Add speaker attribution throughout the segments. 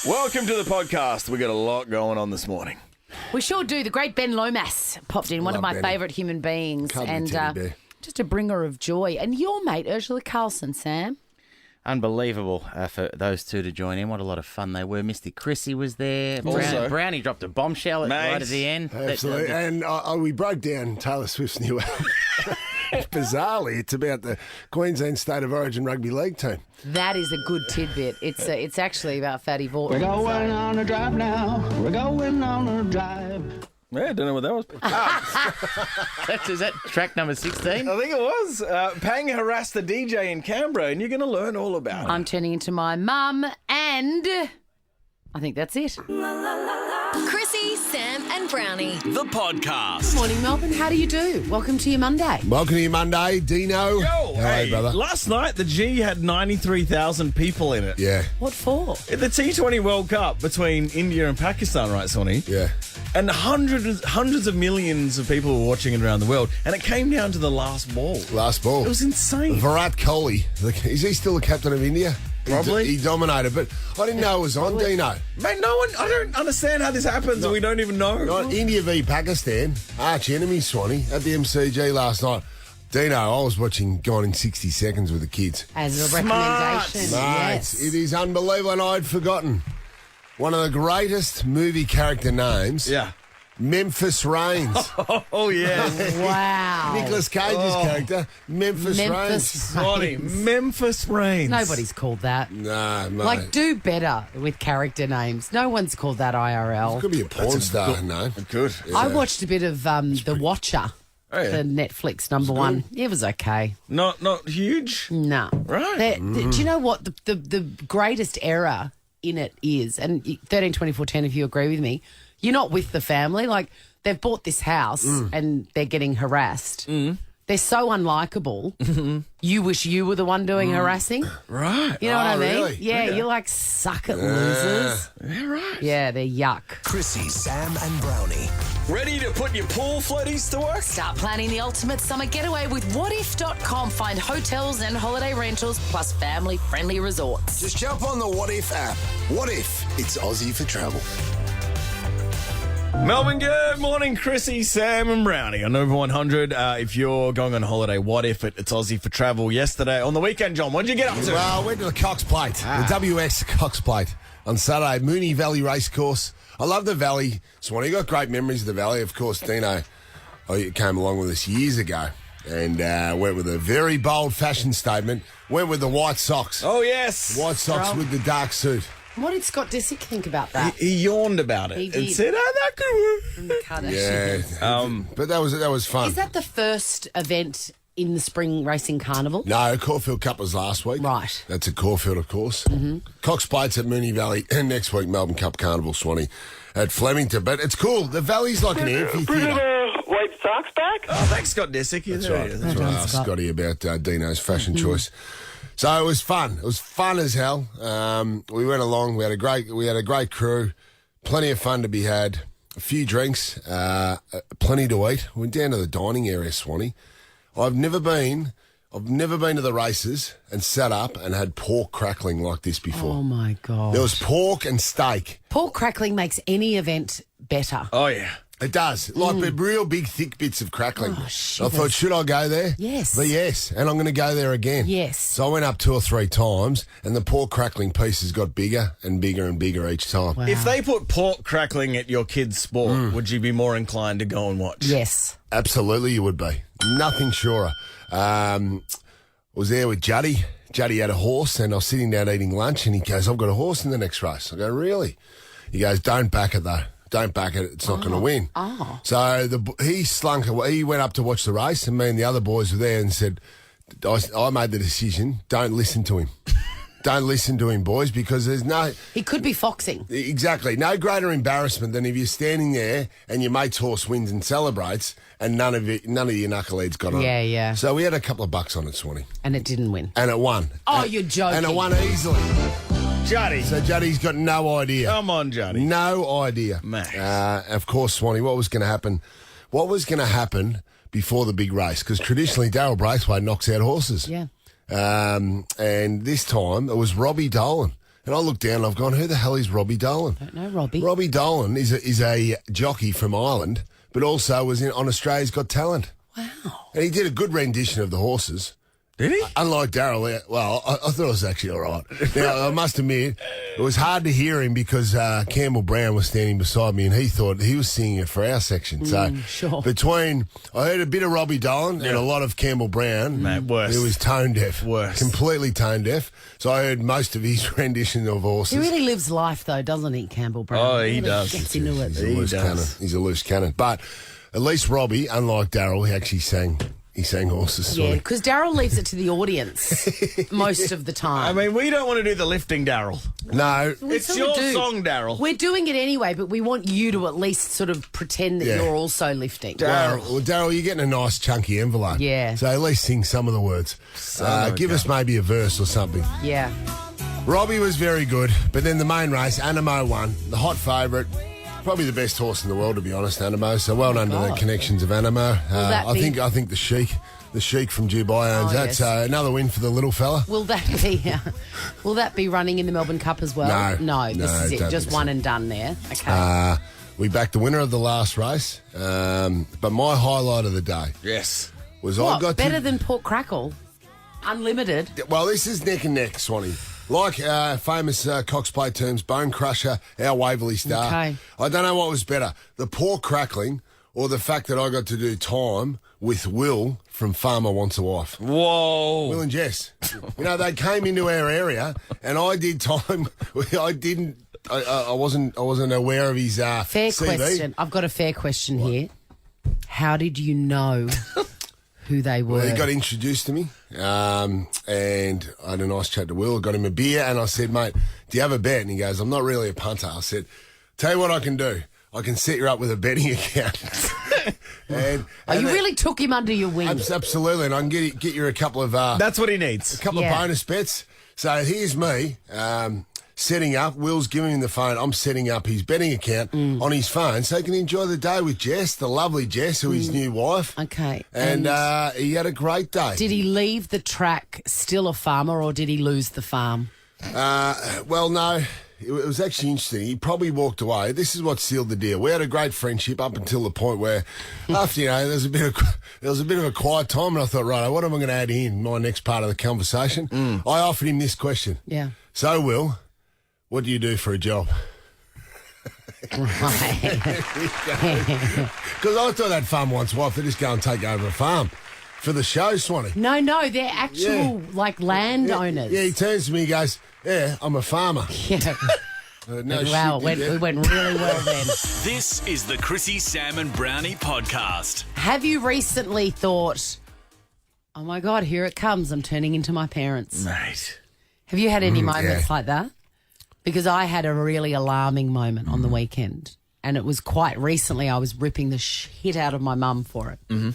Speaker 1: Welcome to the podcast. We got a lot going on this morning.
Speaker 2: We sure do. The great Ben Lomas popped in, one of my favourite human beings, and just a bringer of joy. And your mate, Urzila Carlson, Sam.
Speaker 3: Unbelievable for those two to join in. What a lot of fun they were. Mr. Chrissie was there.
Speaker 1: Also,
Speaker 3: Brownie dropped a bombshell right at the end.
Speaker 4: Absolutely. And we broke down Taylor Swift's new album. Bizarrely, it's about the Queensland State of Origin Rugby League team.
Speaker 2: That is a good tidbit. It's actually about Fatty Vaughton.
Speaker 5: We're going on a drive now. We're going on a drive.
Speaker 1: Yeah, I don't know what that was.
Speaker 3: Is that track number 16?
Speaker 1: I think it was. Pang harassed the DJ in Canberra, and you're going to learn all about it.
Speaker 2: I'm turning into my mum, and I think that's it.
Speaker 6: Chrissie, Sam and Brownie.
Speaker 7: The podcast.
Speaker 2: Good morning, Melbourne. How do you do? Welcome to your Monday.
Speaker 4: Welcome to your Monday, Dino.
Speaker 1: Yo,
Speaker 4: How are
Speaker 1: hey,
Speaker 4: you, brother?
Speaker 1: last night the G had 93,000 people in it.
Speaker 4: Yeah,
Speaker 2: What for?
Speaker 1: At the T20 World Cup between India and Pakistan, right, Sonny?
Speaker 4: yeah.
Speaker 1: And hundreds of millions of people were watching it around the world, and it came down to the last ball.
Speaker 4: Last ball.
Speaker 1: It was insane.
Speaker 4: Virat Kohli. Is he still the captain of India?
Speaker 1: Probably.
Speaker 4: He dominated, but I didn't know it was on, Dino.
Speaker 1: Mate, I don't understand how this happens, and we don't even know.
Speaker 4: Not India v Pakistan, arch enemy, Swanee, at the MCG last night. Dino, I was watching Gone in 60 Seconds with the kids.
Speaker 2: As a
Speaker 1: Smart.
Speaker 2: recommendation.
Speaker 4: Mate,
Speaker 2: Yes.
Speaker 4: it is unbelievable, and I'd forgotten one of the greatest movie character names,
Speaker 1: Yeah.
Speaker 4: Memphis Reigns.
Speaker 1: Oh, yeah.
Speaker 2: Wow.
Speaker 4: Nicolas Cage's character, Memphis Reigns.
Speaker 2: Memphis
Speaker 1: Sonny,
Speaker 2: Reigns.
Speaker 1: Memphis Reigns.
Speaker 2: Nobody's called that.
Speaker 4: Nah, mate.
Speaker 2: Like, do better with character names. No one's called that IRL.
Speaker 4: Could be a porn star name.
Speaker 1: Good.
Speaker 2: I watched a bit of The Watcher,
Speaker 1: Oh, yeah.
Speaker 2: the Netflix number one. It was okay.
Speaker 1: Not huge.
Speaker 2: No.
Speaker 1: Right.
Speaker 2: Do you know what the greatest error in it is? And 13, 24, 10, if you agree with me, you're not with the family. Like, they've bought this house and they're getting harassed. They're so unlikable. You wish you were the one doing harassing.
Speaker 1: Right.
Speaker 2: You know what I mean?
Speaker 4: really?
Speaker 2: Yeah, you're like, suck it, losers.
Speaker 1: Yeah, right.
Speaker 2: Yeah, they're yuck.
Speaker 7: Chrissie, Sam and Brownie. Ready to put your pool floaties to work?
Speaker 6: Start planning the ultimate summer getaway with whatif.com. Find hotels and holiday rentals plus family-friendly resorts.
Speaker 8: Just jump on the What If app. What if it's Aussie for travel?
Speaker 1: Melbourne, good morning, Chrissie, Sam and Brownie on Over 100. If you're going on holiday, what if it's Aussie for travel? Yesterday, on the weekend, John, what did you get up to?
Speaker 4: Well, I went to the Cox Plate, the WS Cox Plate on Saturday, Moonee Valley Racecourse. I love the Valley. Swanee, got great memories of the Valley. Of course, Dino came along with us years ago and went with a very bold fashion statement. Went with the white socks.
Speaker 1: Oh, yes.
Speaker 4: White socks with the dark suit.
Speaker 2: What did Scott Disick think about that?
Speaker 1: He yawned about it
Speaker 2: He
Speaker 1: and
Speaker 2: did.
Speaker 1: said, that could
Speaker 2: From the Kardashians.
Speaker 4: Yeah. But that was fun.
Speaker 2: Is that the first event in the Spring Racing Carnival?
Speaker 4: No, Caulfield Cup was last week.
Speaker 2: Right.
Speaker 4: That's at Caulfield, of course. Mm-hmm. Cox Plates at Moonee Valley, and next week Melbourne Cup Carnival, Swanee at Flemington. But it's cool. The Valley's like an amphitheatre.
Speaker 9: White socks back?
Speaker 1: Oh, thanks, Scott Disick.
Speaker 4: That's right. That's right. I asked
Speaker 2: Scott.
Speaker 4: Scotty about Dino's fashion choice. So it was fun. It was fun as hell. We went along. We had a great crew. Plenty of fun to be had. A few drinks. Plenty to eat. Went down to the dining area, Swanee. I've never been to the races and sat up and had pork crackling like this before.
Speaker 2: Oh, my God.
Speaker 4: There was pork and steak.
Speaker 2: Pork crackling makes any event better.
Speaker 1: Oh, yeah.
Speaker 4: It does. Like real big, thick bits of crackling. I thought, should I go there?
Speaker 2: Yes.
Speaker 4: But yes, and I'm going to go there again.
Speaker 2: Yes.
Speaker 4: So I went up 2 or 3 times, and the pork crackling pieces got bigger and bigger and bigger each time.
Speaker 2: Wow.
Speaker 1: If they put pork crackling at your kid's sport, would you be more inclined to go and watch?
Speaker 2: Yes.
Speaker 4: Absolutely, you would be. Nothing surer. I was there with Juddy. Juddy had a horse, and I was sitting down eating lunch, and he goes, I've got a horse in the next race. I go, really? He goes, don't back it, though. Don't back it. It's not going to win.
Speaker 2: Oh.
Speaker 4: So he slunk away. He went up to watch the race, and me and the other boys were there and said, I made the decision, don't listen to him. Don't listen to him, boys, because there's no...
Speaker 2: He could be foxing.
Speaker 4: Exactly. No greater embarrassment than if you're standing there and your mate's horse wins and celebrates and none of your knuckleheads got on it.
Speaker 2: Yeah, yeah.
Speaker 4: So we had a couple of bucks on it, Swanee.
Speaker 2: And it didn't win.
Speaker 4: And it won.
Speaker 2: Oh, you're joking.
Speaker 4: And it won easily.
Speaker 1: Juddy.
Speaker 4: So Juddy's got no idea.
Speaker 1: Come on, Juddy.
Speaker 4: No idea.
Speaker 1: Max.
Speaker 4: Of course, Swanee, what was going to happen? What was going to happen before the big race? Because traditionally, Darryl Braithwaite knocks out horses.
Speaker 2: Yeah.
Speaker 4: And this time, it was Robbie Dolan And I looked down and I've gone, who the hell is Robbie Dolan?
Speaker 2: Don't know, Robbie.
Speaker 4: Robbie Dolan is a jockey from Ireland, but also was on Australia's Got Talent.
Speaker 2: Wow.
Speaker 4: And he did a good rendition of the horses.
Speaker 1: Did he?
Speaker 4: Unlike Daryl, I thought it was actually all right. Now, I must admit, it was hard to hear him because Campbell Brown was standing beside me and he thought he was singing it for our section. So
Speaker 2: sure.
Speaker 4: I heard a bit of Robbie Dolan and a lot of Campbell Brown.
Speaker 1: Mate, worse.
Speaker 4: He was tone deaf.
Speaker 1: Worse.
Speaker 4: Completely tone deaf. So I heard most of his rendition of horses.
Speaker 2: He really lives life, though, doesn't he, Campbell Brown?
Speaker 1: Oh, he
Speaker 2: really
Speaker 1: does.
Speaker 2: Gets into it.
Speaker 4: He's a loose cannon. He's a loose cannon. But at least Robbie, unlike Daryl, he actually sang. He sang horses.
Speaker 2: Yeah, because Daryl leaves it to the audience most of the time.
Speaker 1: I mean, we don't want to do the lifting, Daryl.
Speaker 4: No.
Speaker 1: It's
Speaker 2: sort
Speaker 1: your
Speaker 2: of do.
Speaker 1: song, Daryl.
Speaker 2: We're doing it anyway, but we want you to at least sort of pretend that you're also lifting.
Speaker 4: Well, Daryl, you're getting a nice chunky envelope.
Speaker 2: Yeah.
Speaker 4: So at least sing some of the words. Give us maybe a verse or something.
Speaker 2: Yeah.
Speaker 4: Robbie was very good, but then the main race, Animo won. The hot favourite. Probably the best horse in the world, to be honest, Animo. So well done to the connections of Animo. I think the Sheik from Dubai owns that.
Speaker 2: Yes.
Speaker 4: So another win for the little fella.
Speaker 2: Will that be running in the Melbourne Cup as well?
Speaker 4: No,
Speaker 2: This is it.
Speaker 4: don't
Speaker 2: Just
Speaker 4: think
Speaker 2: one
Speaker 4: so.
Speaker 2: and done there. Okay.
Speaker 4: We backed the winner of the last race. But my highlight of the day
Speaker 1: Yes.
Speaker 4: was
Speaker 2: what?
Speaker 4: I got
Speaker 2: Better
Speaker 4: to...
Speaker 2: than Pork Crackle? Unlimited?
Speaker 4: Well, this is neck and neck, Swanee. Like famous Cox Plate terms, Bone Crusher, our Waverley star.
Speaker 2: Okay.
Speaker 4: I don't know what was better, the pork crackling or the fact that I got to do time with Will from Farmer Wants a Wife.
Speaker 1: Whoa.
Speaker 4: Will and Jess. They came into our area and I did time. I wasn't aware of his
Speaker 2: Fair
Speaker 4: CV.
Speaker 2: question. I've got a fair question here. How did you know who they were?
Speaker 4: Well, he got introduced to me, and I had a nice chat to Will. I got him a beer, and I said, mate, do you have a bet? And he goes, I'm not really a punter. I said, tell you what I can do. I can set you up with a betting account. and
Speaker 2: you really took him under your wing.
Speaker 4: Absolutely, and I can get you a couple of
Speaker 1: That's what he needs.
Speaker 4: of bonus bets. So here's me. Setting up, Will's giving him the phone. I'm setting up his betting account on his phone so he can enjoy the day with Jess, the lovely Jess, who is his new wife.
Speaker 2: Okay.
Speaker 4: And he had a great day.
Speaker 2: Did he leave the track still a farmer or did he lose the farm?
Speaker 4: Well, no. It was actually interesting. He probably walked away. This is what sealed the deal. We had a great friendship up until the point where, after there was a bit of a quiet time, and I thought, right, what am I going to add in my next part of the conversation? I offered him this question.
Speaker 2: Yeah.
Speaker 4: So, Will, what do you do for a job?
Speaker 2: Right.
Speaker 4: Because I thought that farm wants wife. They just go and take over a farm for the show, Swanee.
Speaker 2: No, they're actual landowners.
Speaker 4: Yeah, he turns to me, he goes, yeah, I'm a farmer.
Speaker 2: Yeah.
Speaker 4: No
Speaker 2: Wow,
Speaker 4: shit,
Speaker 2: we went really well then.
Speaker 7: This is the Chrissie, Sam and Brownie podcast.
Speaker 2: Have you recently thought, oh my God, here it comes, I'm turning into my parents?
Speaker 1: Mate.
Speaker 2: Have you had any moments like that? Because I had a really alarming moment on the weekend, and it was quite recently. I was ripping the shit out of my mum for it. Mm-hmm.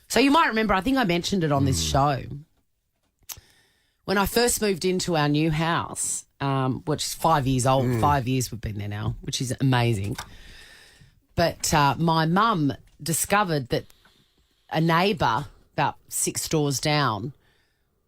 Speaker 2: So you might remember, I think I mentioned it on this show. When I first moved into our new house, which is 5 years old, 5 years we've been there now, which is amazing. But my mum discovered that a neighbour about 6 doors down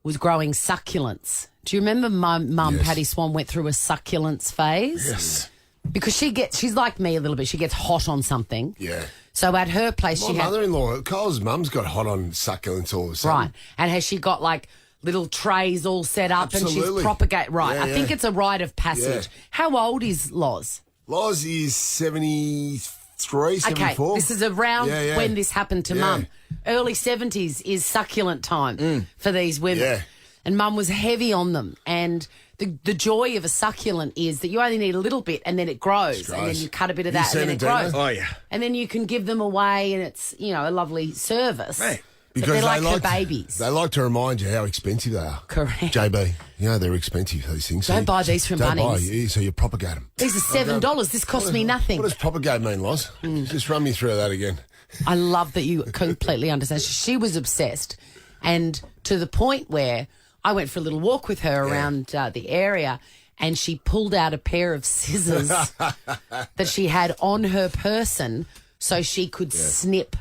Speaker 2: was growing succulents. Do you remember my mum,
Speaker 4: Yes.
Speaker 2: Patty Swan, went through a succulents phase?
Speaker 4: Yes.
Speaker 2: Because she's like me a little bit. She gets hot on something.
Speaker 4: Yeah.
Speaker 2: So at her place,
Speaker 4: My
Speaker 2: she had...
Speaker 4: mother-in-law, Kyle's mum's got hot on succulents all of a sudden.
Speaker 2: Right. And has she got like little trays all set up and
Speaker 4: Absolutely.
Speaker 2: she's propagate... Right.
Speaker 4: Yeah,
Speaker 2: I think
Speaker 4: yeah.
Speaker 2: it's a rite of passage.
Speaker 4: Yeah.
Speaker 2: How old is Loz?
Speaker 4: Loz is 73, 74.
Speaker 2: Okay, this is around
Speaker 4: Yeah.
Speaker 2: when this happened to
Speaker 4: Yeah.
Speaker 2: Mum. Early 70s is succulent time for these women.
Speaker 4: Yeah.
Speaker 2: And Mum was heavy on them. And the joy of a succulent is that you only need a little bit and then it grows. And then you cut a bit of
Speaker 4: Have you
Speaker 2: that and then
Speaker 4: seen
Speaker 2: it
Speaker 4: it, Dino?
Speaker 2: grows.
Speaker 1: Oh, yeah.
Speaker 2: And then you can give them away and it's, a lovely service.
Speaker 1: Right.
Speaker 2: But they're like her babies.
Speaker 4: They like to remind you how expensive they are.
Speaker 2: Correct.
Speaker 4: JB, they're expensive, these things.
Speaker 2: Don't buy these from
Speaker 4: don't
Speaker 2: Bunnings.
Speaker 4: Buy, so you propagate them.
Speaker 2: These are $7. This cost me nothing.
Speaker 4: What does propagate mean, Loz? Just run me through that again.
Speaker 2: I love that you completely understand. She was obsessed, and to the point where I went for a little walk with her around the area, and she pulled out a pair of scissors that she had on her person so she could snip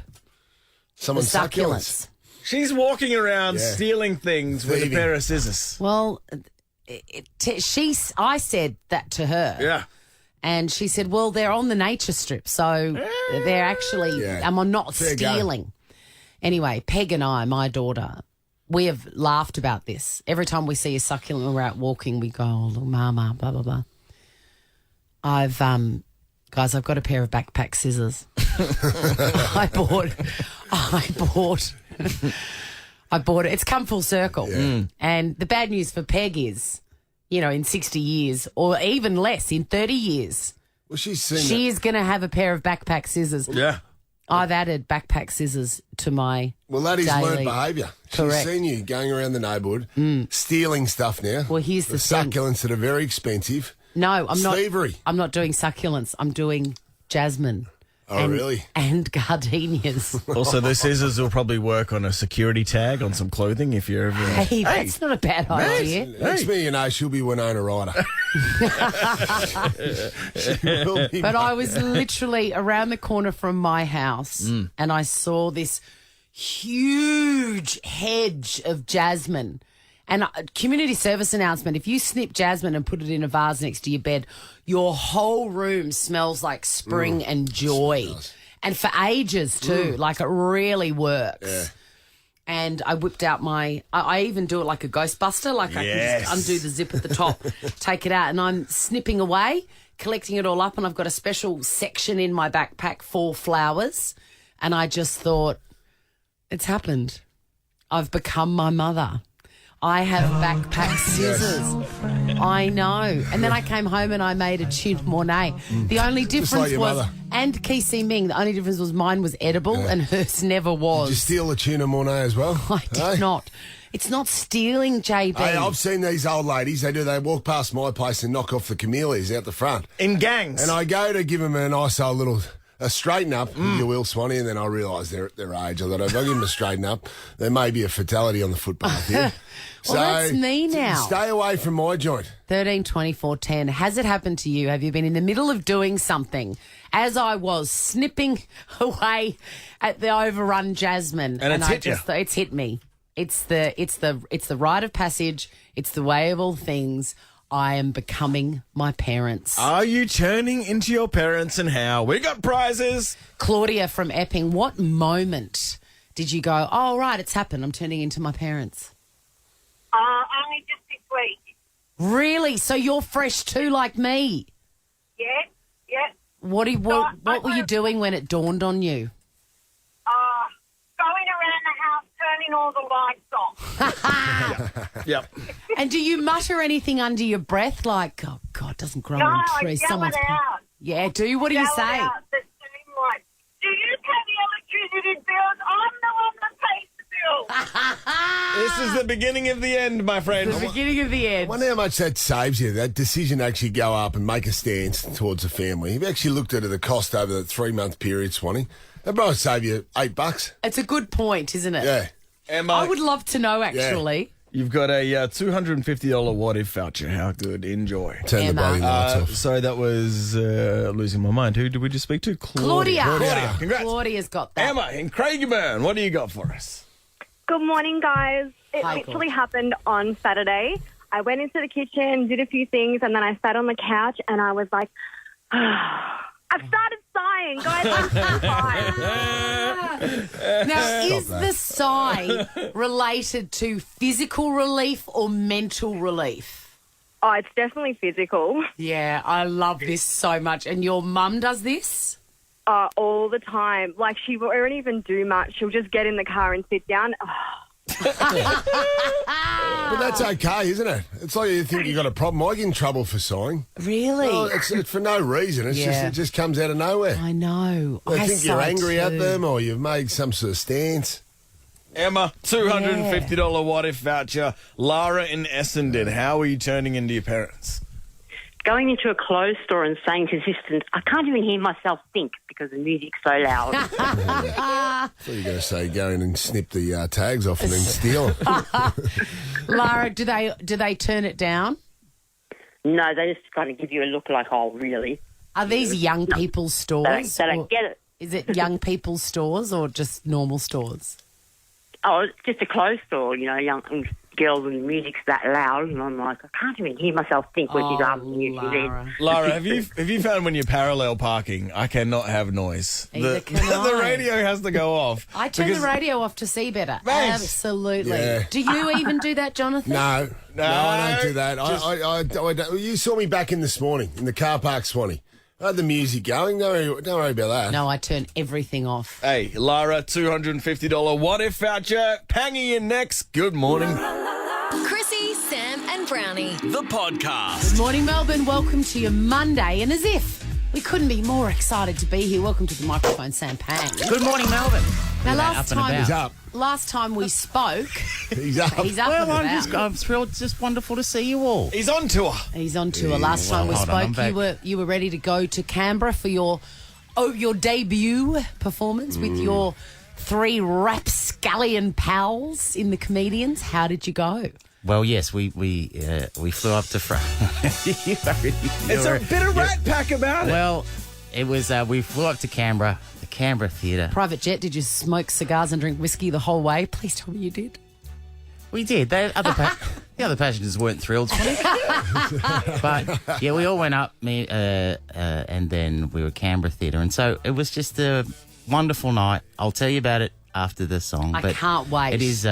Speaker 4: Someone's
Speaker 2: the succulents.
Speaker 1: She's walking around
Speaker 4: Yeah.
Speaker 1: stealing things with a
Speaker 4: Thieving.
Speaker 1: pair of scissors.
Speaker 2: Well, I said that to her.
Speaker 1: Yeah.
Speaker 2: And she said, well, they're on the nature strip, so they're actually, I'm not
Speaker 4: Fair
Speaker 2: stealing. Anyway, Peg and I, my daughter, we have laughed about this. Every time we see a succulent when we're out walking, we go, oh, look, mama, blah, blah, blah. I've got a pair of backpack scissors. I bought it. It's come full circle.
Speaker 4: Yeah.
Speaker 2: And the bad news for Peg is, in 60 years or even less, in 30 years,
Speaker 4: Well, she's seen
Speaker 2: she is going to have a pair of backpack scissors.
Speaker 1: Yeah.
Speaker 2: I've added backpack scissors to my
Speaker 4: Well, that is
Speaker 2: daily.
Speaker 4: learned behaviour. She's
Speaker 2: Correct.
Speaker 4: seen you going around the neighbourhood, stealing stuff now.
Speaker 2: Well, here's the thing.
Speaker 4: succulents that are very expensive.
Speaker 2: No, I'm not.
Speaker 4: Thievery.
Speaker 2: I'm not doing succulents. I'm doing jasmine.
Speaker 4: Oh, really?
Speaker 2: And gardenias.
Speaker 1: Also, the scissors will probably work on a security tag on some clothing if you're ever...
Speaker 2: Hey, that's not a bad idea.
Speaker 4: Next thing you know, she'll be Winona Ryder. She will be,
Speaker 2: But I was literally around the corner from my house and I saw this huge hedge of jasmine. And community service announcement, if you snip jasmine and put it in a vase next to your bed, your whole room smells like spring and joy. And for ages too, like it really works.
Speaker 4: Yeah.
Speaker 2: And I whipped out I even do it like a Ghostbuster, like I can just undo the zip at the top, take it out, and I'm snipping away, collecting it all up, and I've got a special section in my backpack for flowers. And I just thought, it's happened. I've become my mother. I have backpack scissors. I know. And then I came home and I made a tuna mornay. The only difference
Speaker 4: like your
Speaker 2: was,
Speaker 4: mother.
Speaker 2: and Chrissie Ming, the only difference was mine was edible and hers never was.
Speaker 4: Did you steal the tuna mornay as well?
Speaker 2: I did not. It's not stealing, JB.
Speaker 4: Hey, I've seen these old ladies. They walk past my place and knock off the camellias out the front.
Speaker 1: In gangs.
Speaker 4: And I go to give them a nice old little... A straighten up, you will, Swanee, and then I realise they're at their age. I thought, if I give them a straighten up, there may be a fatality on the footpath here.
Speaker 2: Well, that's me now.
Speaker 4: Stay away from my joint.
Speaker 2: 13 24 10. Has it happened to you? Have you been in the middle of doing something as I was snipping away at the overrun jasmine,
Speaker 1: And it's
Speaker 2: I
Speaker 1: hit you.
Speaker 2: it's hit me. It's the rite of passage. It's the way of all things. I am becoming my parents.
Speaker 1: Are you turning into your parents and how? We got prizes.
Speaker 2: Claudia from Epping, what moment did you go, oh, right, it's happened. I'm turning into my parents?
Speaker 9: Only just this week.
Speaker 2: Really? So you're fresh too, like me?
Speaker 9: Yeah, yeah.
Speaker 2: What were you doing when it dawned on you?
Speaker 9: Going around the house, turning all the lights off.
Speaker 1: Yep.
Speaker 2: And do you mutter anything under your breath like, oh, God, doesn't grow
Speaker 9: No,
Speaker 2: on
Speaker 9: I
Speaker 2: trees?
Speaker 9: yell
Speaker 2: Someone's
Speaker 9: it out.
Speaker 2: Yeah, do you? What do you
Speaker 9: Yell it
Speaker 2: say?
Speaker 9: out. The steam light. Do you pay the electricity bills? I'm the one that pays the bills.
Speaker 1: This is the beginning of the end, my friend.
Speaker 2: The beginning of the
Speaker 4: I
Speaker 2: end.
Speaker 4: wonder how much that saves you, that decision to actually go up and make a stance towards the family. You've actually looked at the cost over the 3-month period, Swanee. That might save you $8.
Speaker 2: It's a good point, isn't it?
Speaker 4: Yeah.
Speaker 1: Emma,
Speaker 2: I would love to know, actually.
Speaker 1: you've got a $250 what if voucher. How good. Enjoy.
Speaker 4: Turn the
Speaker 2: Emma.
Speaker 4: bloody lights off.
Speaker 1: So that was losing my mind. Who did we just speak to?
Speaker 2: Claudia.
Speaker 1: Claudia. Congrats.
Speaker 2: Claudia's got that.
Speaker 1: Emma in Craigieburn, what do you got for us?
Speaker 10: Good morning, guys. It
Speaker 2: Hi,
Speaker 10: literally happened on Saturday. I went into the kitchen, did a few things, and then I sat on the couch and I was like, I've started sighing, guys. I'm so tired.
Speaker 2: Now, is the sigh related to physical relief or mental relief?
Speaker 10: Oh, it's definitely physical.
Speaker 2: Yeah, I love this so much. And your mum does this?
Speaker 10: All the time. Like, she won't even do much. She'll just get in the car and sit down.
Speaker 4: But that's okay, isn't it? It's like you think you've got a problem. I get in trouble for sighing.
Speaker 2: Really?
Speaker 4: Well, it's for no reason. It's
Speaker 2: Yeah.
Speaker 4: it just comes out of nowhere.
Speaker 2: I know.
Speaker 4: They
Speaker 2: I
Speaker 4: think you're
Speaker 2: sigh
Speaker 4: angry at
Speaker 2: too.
Speaker 4: them or you've made some sort of stance.
Speaker 1: Emma, $250 what if voucher. Lara in Essendon, how are you turning into your parents?
Speaker 11: Going into a clothes store and saying to assistants, I can't even hear myself think because the music's so loud.
Speaker 4: I thought you were going to say go in and snip the tags off and then steal them.
Speaker 2: Lara, do they turn it down?
Speaker 11: No, they just kind of give you a look like, oh, really?
Speaker 2: Are these young people's stores?
Speaker 11: They don't
Speaker 2: or-
Speaker 11: get it.
Speaker 2: Is it young people's stores or just normal stores?
Speaker 11: Oh, it's just a clothes store, you know, young girls and the music's that loud, and I'm like, I can't even hear myself think when she's asking me if she's in.
Speaker 1: Lara, have you found when you're parallel parking, I cannot have noise.
Speaker 2: Either can I.
Speaker 1: The radio has to go off.
Speaker 2: I turn the radio off to see better.
Speaker 1: Mate.
Speaker 2: Absolutely.
Speaker 4: Yeah.
Speaker 2: Do you even do that, Jonathan?
Speaker 4: No, I don't do that. I don't. You saw me back in this morning in the car park, Swanee. I had the music going. Don't worry about that.
Speaker 2: No, I turn everything off.
Speaker 1: Hey, Lara, $250 What If voucher. Pangy in next. Good morning.
Speaker 6: Chrissie, Sam, and Brownie.
Speaker 7: The podcast.
Speaker 2: Good morning, Melbourne. Welcome to your Monday. And as if we couldn't be more excited to be here, welcome to the microphone, Sam Pang.
Speaker 3: Good morning, Melbourne.
Speaker 2: Now,
Speaker 4: He's up.
Speaker 2: last time we spoke,
Speaker 4: He's up.
Speaker 2: he's up
Speaker 3: Well,
Speaker 2: and about.
Speaker 3: I'm thrilled. It's just wonderful to see you all.
Speaker 1: He's on tour.
Speaker 2: He's on tour. Last time we
Speaker 3: hold on, I'm
Speaker 2: spoke,
Speaker 3: back.
Speaker 2: you were ready to go to Canberra for your debut performance with your three rapscallion pals in the Comedians. How did you go?
Speaker 3: Well, yes, we flew up to France.
Speaker 1: It's a bit of Rat Pack about it.
Speaker 3: Well, it was we flew up to Canberra, the Canberra Theatre.
Speaker 2: Private jet, did you smoke cigars and drink whiskey the whole way? Please tell me you did.
Speaker 3: We did. The other passengers weren't thrilled. But yeah, we all went up, and then we were at Canberra Theatre, and so it was just a wonderful night. I'll tell you about it after the song.
Speaker 2: I can't wait.
Speaker 3: It is.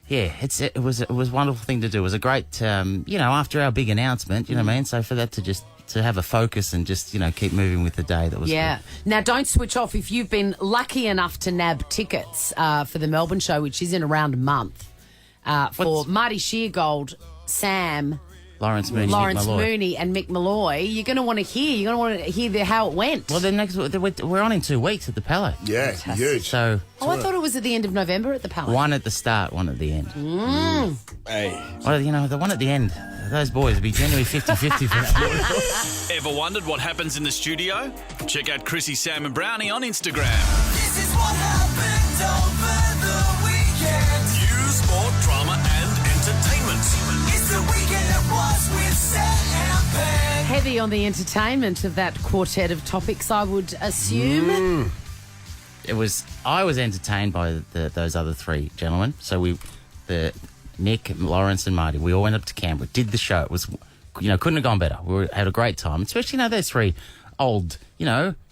Speaker 3: Yeah, it was a wonderful thing to do. It was a great, after our big announcement, you know what I mean? So for that to have a focus and just, keep moving with the day, that was
Speaker 2: Yeah.
Speaker 3: good.
Speaker 2: Now, don't switch off. If you've been lucky enough to nab tickets for the Melbourne show, which is in around a month, for Marty Sheargold, Sam,
Speaker 3: Lawrence Mooney,
Speaker 2: Lawrence
Speaker 3: Mick Malloy.
Speaker 2: Mooney and Mick Malloy, you're going to want to hear. You're going to want to hear how it went.
Speaker 3: Well, we're on in 2 weeks at the Palais.
Speaker 4: Yeah, huge.
Speaker 3: So
Speaker 2: I thought it was at the end of November at the Palace.
Speaker 3: one at the start, one at the end.
Speaker 1: Hey.
Speaker 3: Well, the one at the end, those boys would be generally 50-50 for that.
Speaker 7: Ever wondered what happens in the studio? Check out Chrissie, Sam, and Brownie on Instagram.
Speaker 12: This is what happened over the weekend.
Speaker 7: News, sport, drama, and entertainment.
Speaker 12: It's the weekend it was with Sam and Pang.
Speaker 2: Heavy on the entertainment of that quartet of topics, I would assume.
Speaker 3: I was entertained by those other three gentlemen. So Nick, Lawrence, and Marty, we all went up to Canberra, did the show. It was, couldn't have gone better. We had a great time, especially those three old,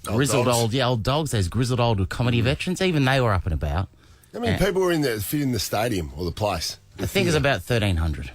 Speaker 3: grizzled old dogs, those grizzled old comedy veterans. Even they were up and about.
Speaker 4: How many people were in there in the stadium or the place?
Speaker 3: I think it's about 1,300.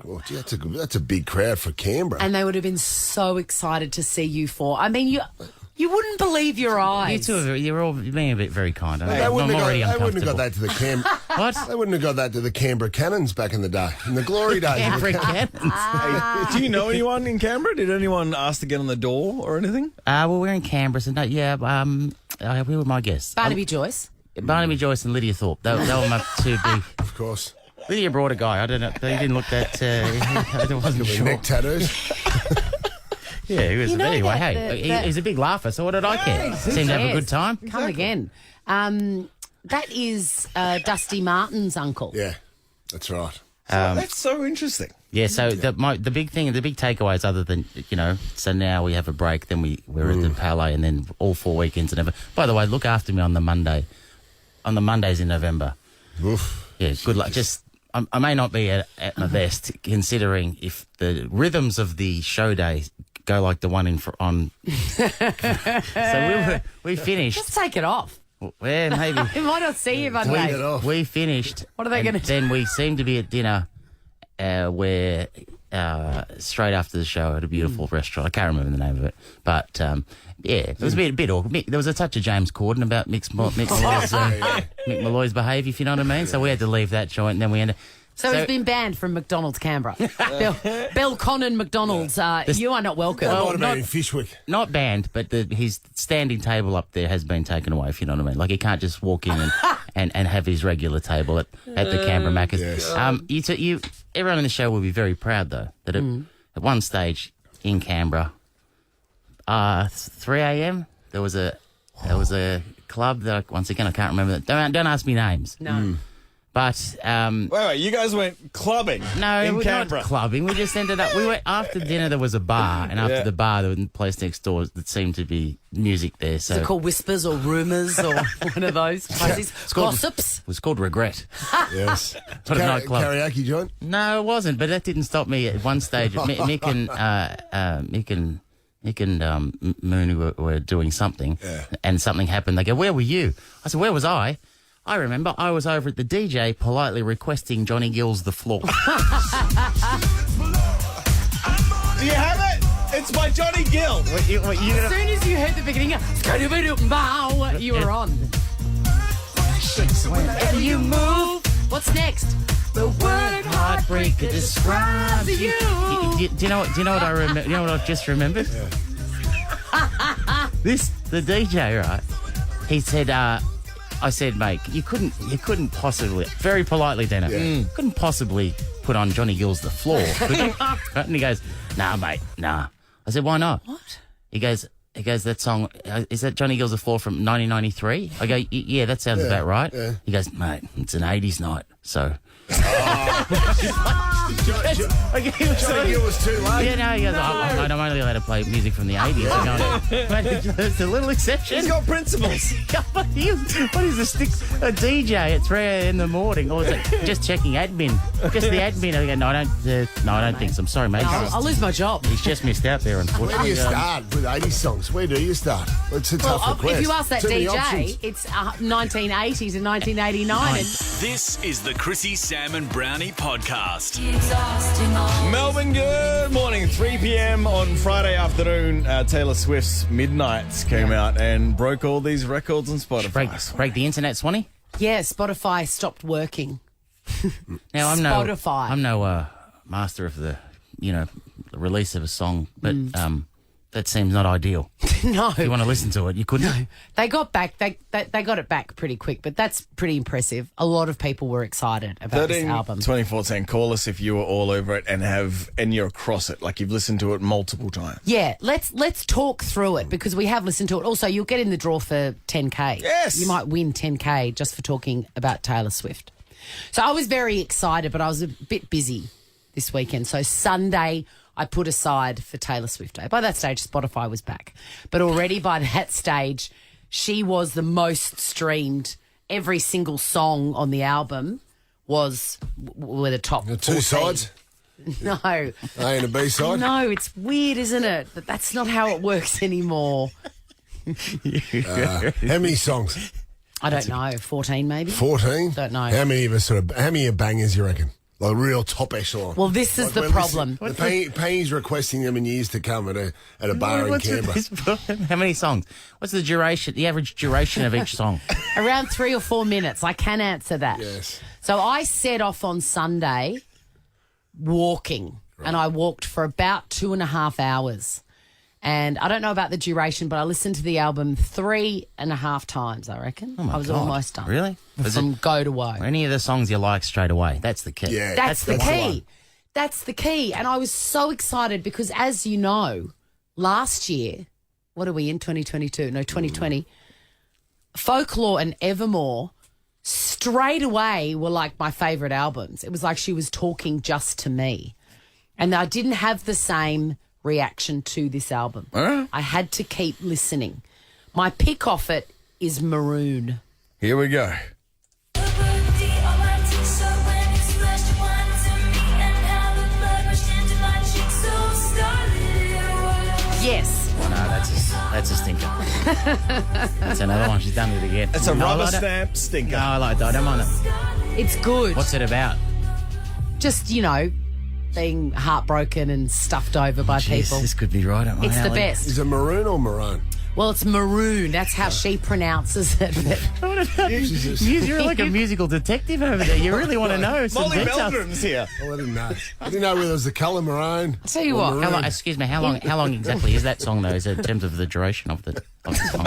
Speaker 4: Oh, gee, that's a big crowd for Canberra.
Speaker 2: And they would have been so excited to see you four. I mean, you wouldn't believe your eyes.
Speaker 3: You two, you're all being a bit very kind.
Speaker 4: They wouldn't have got that to the Canberra.
Speaker 3: What?
Speaker 4: They wouldn't have got that to the Canberra Cannons back in the day, in the glory days.
Speaker 3: Canberra Cannons.
Speaker 1: Do you know anyone in Canberra? Did anyone ask to get on the door or anything?
Speaker 3: Well, we're in Canberra, so we were my guests.
Speaker 2: Barnaby Joyce.
Speaker 3: Barnaby Joyce and Lydia Thorpe. They were my two big.
Speaker 4: Of course.
Speaker 3: Lydia brought a guy. I don't know. He didn't look that. I wasn't sure.
Speaker 4: Neck tattoos.
Speaker 3: Yeah, he was. Anyway,
Speaker 2: that-
Speaker 3: hey, he's a big laugher. So what did I care? Seemed to have a good time.
Speaker 2: Come again. That is Dusty Martin's uncle.
Speaker 4: Yeah, that's right.
Speaker 1: That's so interesting.
Speaker 3: Yeah. So the big thing, the big takeaways, other than so now we have a break. Then we're at the Palais, and then all 4 weekends in November. By the way, look after me on the Monday. On the Mondays in November.
Speaker 4: Oof.
Speaker 3: Yeah. Good luck. Just. I may not be at my best, considering if the rhythms of the show day go like the one on. So we finished.
Speaker 2: Just take it off.
Speaker 3: Well, maybe.
Speaker 2: We might not see you
Speaker 4: Clean
Speaker 2: Monday.
Speaker 4: it off.
Speaker 3: We finished.
Speaker 2: What are they going to do?
Speaker 3: Then we seemed to be at dinner where straight after the show at a beautiful restaurant. I can't remember the name of it. But, it was a bit awkward. There was a touch of James Corden about Mick Malloy's behaviour, if you know what I mean. So we had to leave that joint, and then we ended.
Speaker 2: So he's been banned from McDonald's Canberra. Belconnen McDonald's, you are not welcome.
Speaker 4: What about in Fishwick?
Speaker 3: Not banned, but his standing table up there has been taken away, if you know what I mean. Like, he can't just walk in and have his regular table at the Canberra Macca's.
Speaker 4: Yes.
Speaker 3: Everyone in the show will be very proud, though, that at one stage in Canberra, 3 a.m., there was a club that, once again, I can't remember. Don't ask me names.
Speaker 2: No.
Speaker 3: But
Speaker 1: Wait, you guys went clubbing?
Speaker 3: no,
Speaker 1: in
Speaker 3: we're
Speaker 1: Canberra.
Speaker 3: not clubbing. We just ended up. We went after dinner. There was a bar, and after the bar, there was a place next door that seemed to be music there. So
Speaker 2: Is it called Whispers or Rumours or one of those places? Gossips?
Speaker 3: it was called Regret.
Speaker 4: Yes.
Speaker 3: What a nightclub.
Speaker 4: Karaoke joint?
Speaker 3: No, it wasn't. But that didn't stop me at one stage. Mick and Mooney were doing something, and something happened. They go, "Where were you?" I said, "Where was I?" I remember I was over at the DJ politely requesting Johnny Gill's The Floor.
Speaker 1: Do you have it? It's by Johnny Gill.
Speaker 2: As soon as you heard the beginning, you were on. Whenever you move, what's next? The word heartbreaker describes you.
Speaker 3: Do you know what I remember? You know what I've just remembered? The DJ, right? He said, I said, mate, you couldn't possibly, very politely, Dana, couldn't possibly put on Johnny Gill's The Floor, could you? And he goes, nah, mate, nah. I said, why not?
Speaker 2: What?
Speaker 3: He goes, that song, is that Johnny Gill's The Floor from 1993? I go, yeah, that sounds about right. Yeah. He goes, mate, it's an 80s night, so...
Speaker 4: Johnny Gill was too late.
Speaker 3: Yeah, no, he goes, I'm only allowed to play music from the 80s. But it's a little exception.
Speaker 1: He's got principles.
Speaker 3: What is the stick? A DJ at 3 a.m. in the morning, or is it just checking admin? Just the admin. I go, no, I don't think so. I'm sorry, mate.
Speaker 2: I'll lose my job.
Speaker 3: He's just missed out there, unfortunately.
Speaker 4: Where do you start with 80s songs? Where do you start? It's a tough request.
Speaker 2: If you ask that
Speaker 4: Too many
Speaker 2: DJ,
Speaker 4: options.
Speaker 2: it's 1980 to 1989.
Speaker 7: This is the Chrissie, Sam and Brownie podcast.
Speaker 1: Melbourne, good morning. 3 p.m. on Friday afternoon, Taylor Swift's Midnights came out and broke all these records on Spotify.
Speaker 3: Break the internet, Swanee?
Speaker 2: Yeah, Spotify stopped working.
Speaker 3: Now,
Speaker 2: Spotify.
Speaker 3: I'm no master of the release of a song, but that seems not ideal.
Speaker 2: No.
Speaker 3: If you want to listen to it, you couldn't.
Speaker 2: No. They got back. They got it back pretty quick, but that's pretty impressive. A lot of people were excited about this album.
Speaker 1: 2014. Call us if you were all over it and you're across it, like you've listened to it multiple times.
Speaker 2: Yeah, let's talk through it because we have listened to it. Also, you'll get in the draw for 10K.
Speaker 1: Yes.
Speaker 2: You might win 10K just for talking about Taylor Swift. So I was very excited, but I was a bit busy this weekend. So Sunday, I put aside for Taylor Swift Day. By that stage, Spotify was back. But already by that stage, she was the most streamed. Every single song on the album were the top 14.
Speaker 4: Two sides?
Speaker 2: No.
Speaker 4: A and a B side?
Speaker 2: No, it's weird, isn't it? But that's not how it works anymore.
Speaker 4: How many songs?
Speaker 2: I don't know. 14 maybe?
Speaker 4: 14?
Speaker 2: Don't know.
Speaker 4: How many are bangers, you reckon? Like real top echelon.
Speaker 2: Well, this is the problem.
Speaker 4: Penny's requesting them in years to come at a bar in Canberra.
Speaker 3: How many songs? What's the duration? The average duration of each song?
Speaker 2: Around 3 or 4 minutes. I can answer that.
Speaker 4: Yes.
Speaker 2: So I set off on Sunday walking, and I walked for about 2.5 hours. And I don't know about the duration, but I listened to the album 3.5 times, I reckon.
Speaker 3: Oh my
Speaker 2: I was
Speaker 3: God.
Speaker 2: almost done.
Speaker 3: Really?
Speaker 2: From go to woe.
Speaker 3: Any of the songs you like straight away? That's the key.
Speaker 4: Yeah.
Speaker 2: That's the key. That's the key. And I was so excited because, as you know, last year, what are we in, 2022? No, 2020. Folklore and Evermore straight away were like my favourite albums. It was like she was talking just to me. And I didn't have the same reaction to this album. I had to keep listening. My pick off it is Maroon.
Speaker 1: Here we go.
Speaker 2: Yes.
Speaker 3: Oh, no, that's a stinker. That's another one. She's done it again.
Speaker 1: It's a rubber stamp stinker.
Speaker 3: No, I don't mind it.
Speaker 2: It's good.
Speaker 3: What's it about?
Speaker 2: Just, being heartbroken and stuffed over by people.
Speaker 3: This could be right up my
Speaker 2: It's the
Speaker 3: alley.
Speaker 2: best.
Speaker 4: Is it maroon or maroon?
Speaker 2: Well, it's Maroon. That's how she pronounces it.
Speaker 3: You're like a musical detective over there. You really want to know some
Speaker 1: Molly
Speaker 3: details.
Speaker 1: Meldrum's here.
Speaker 4: Oh, I didn't know. I didn't know whether it was the colour maroon.
Speaker 2: I'll tell you
Speaker 4: or
Speaker 2: what.
Speaker 4: maroon.
Speaker 3: How long, excuse me, how long exactly is that song, though? Is it in terms of the duration of the song?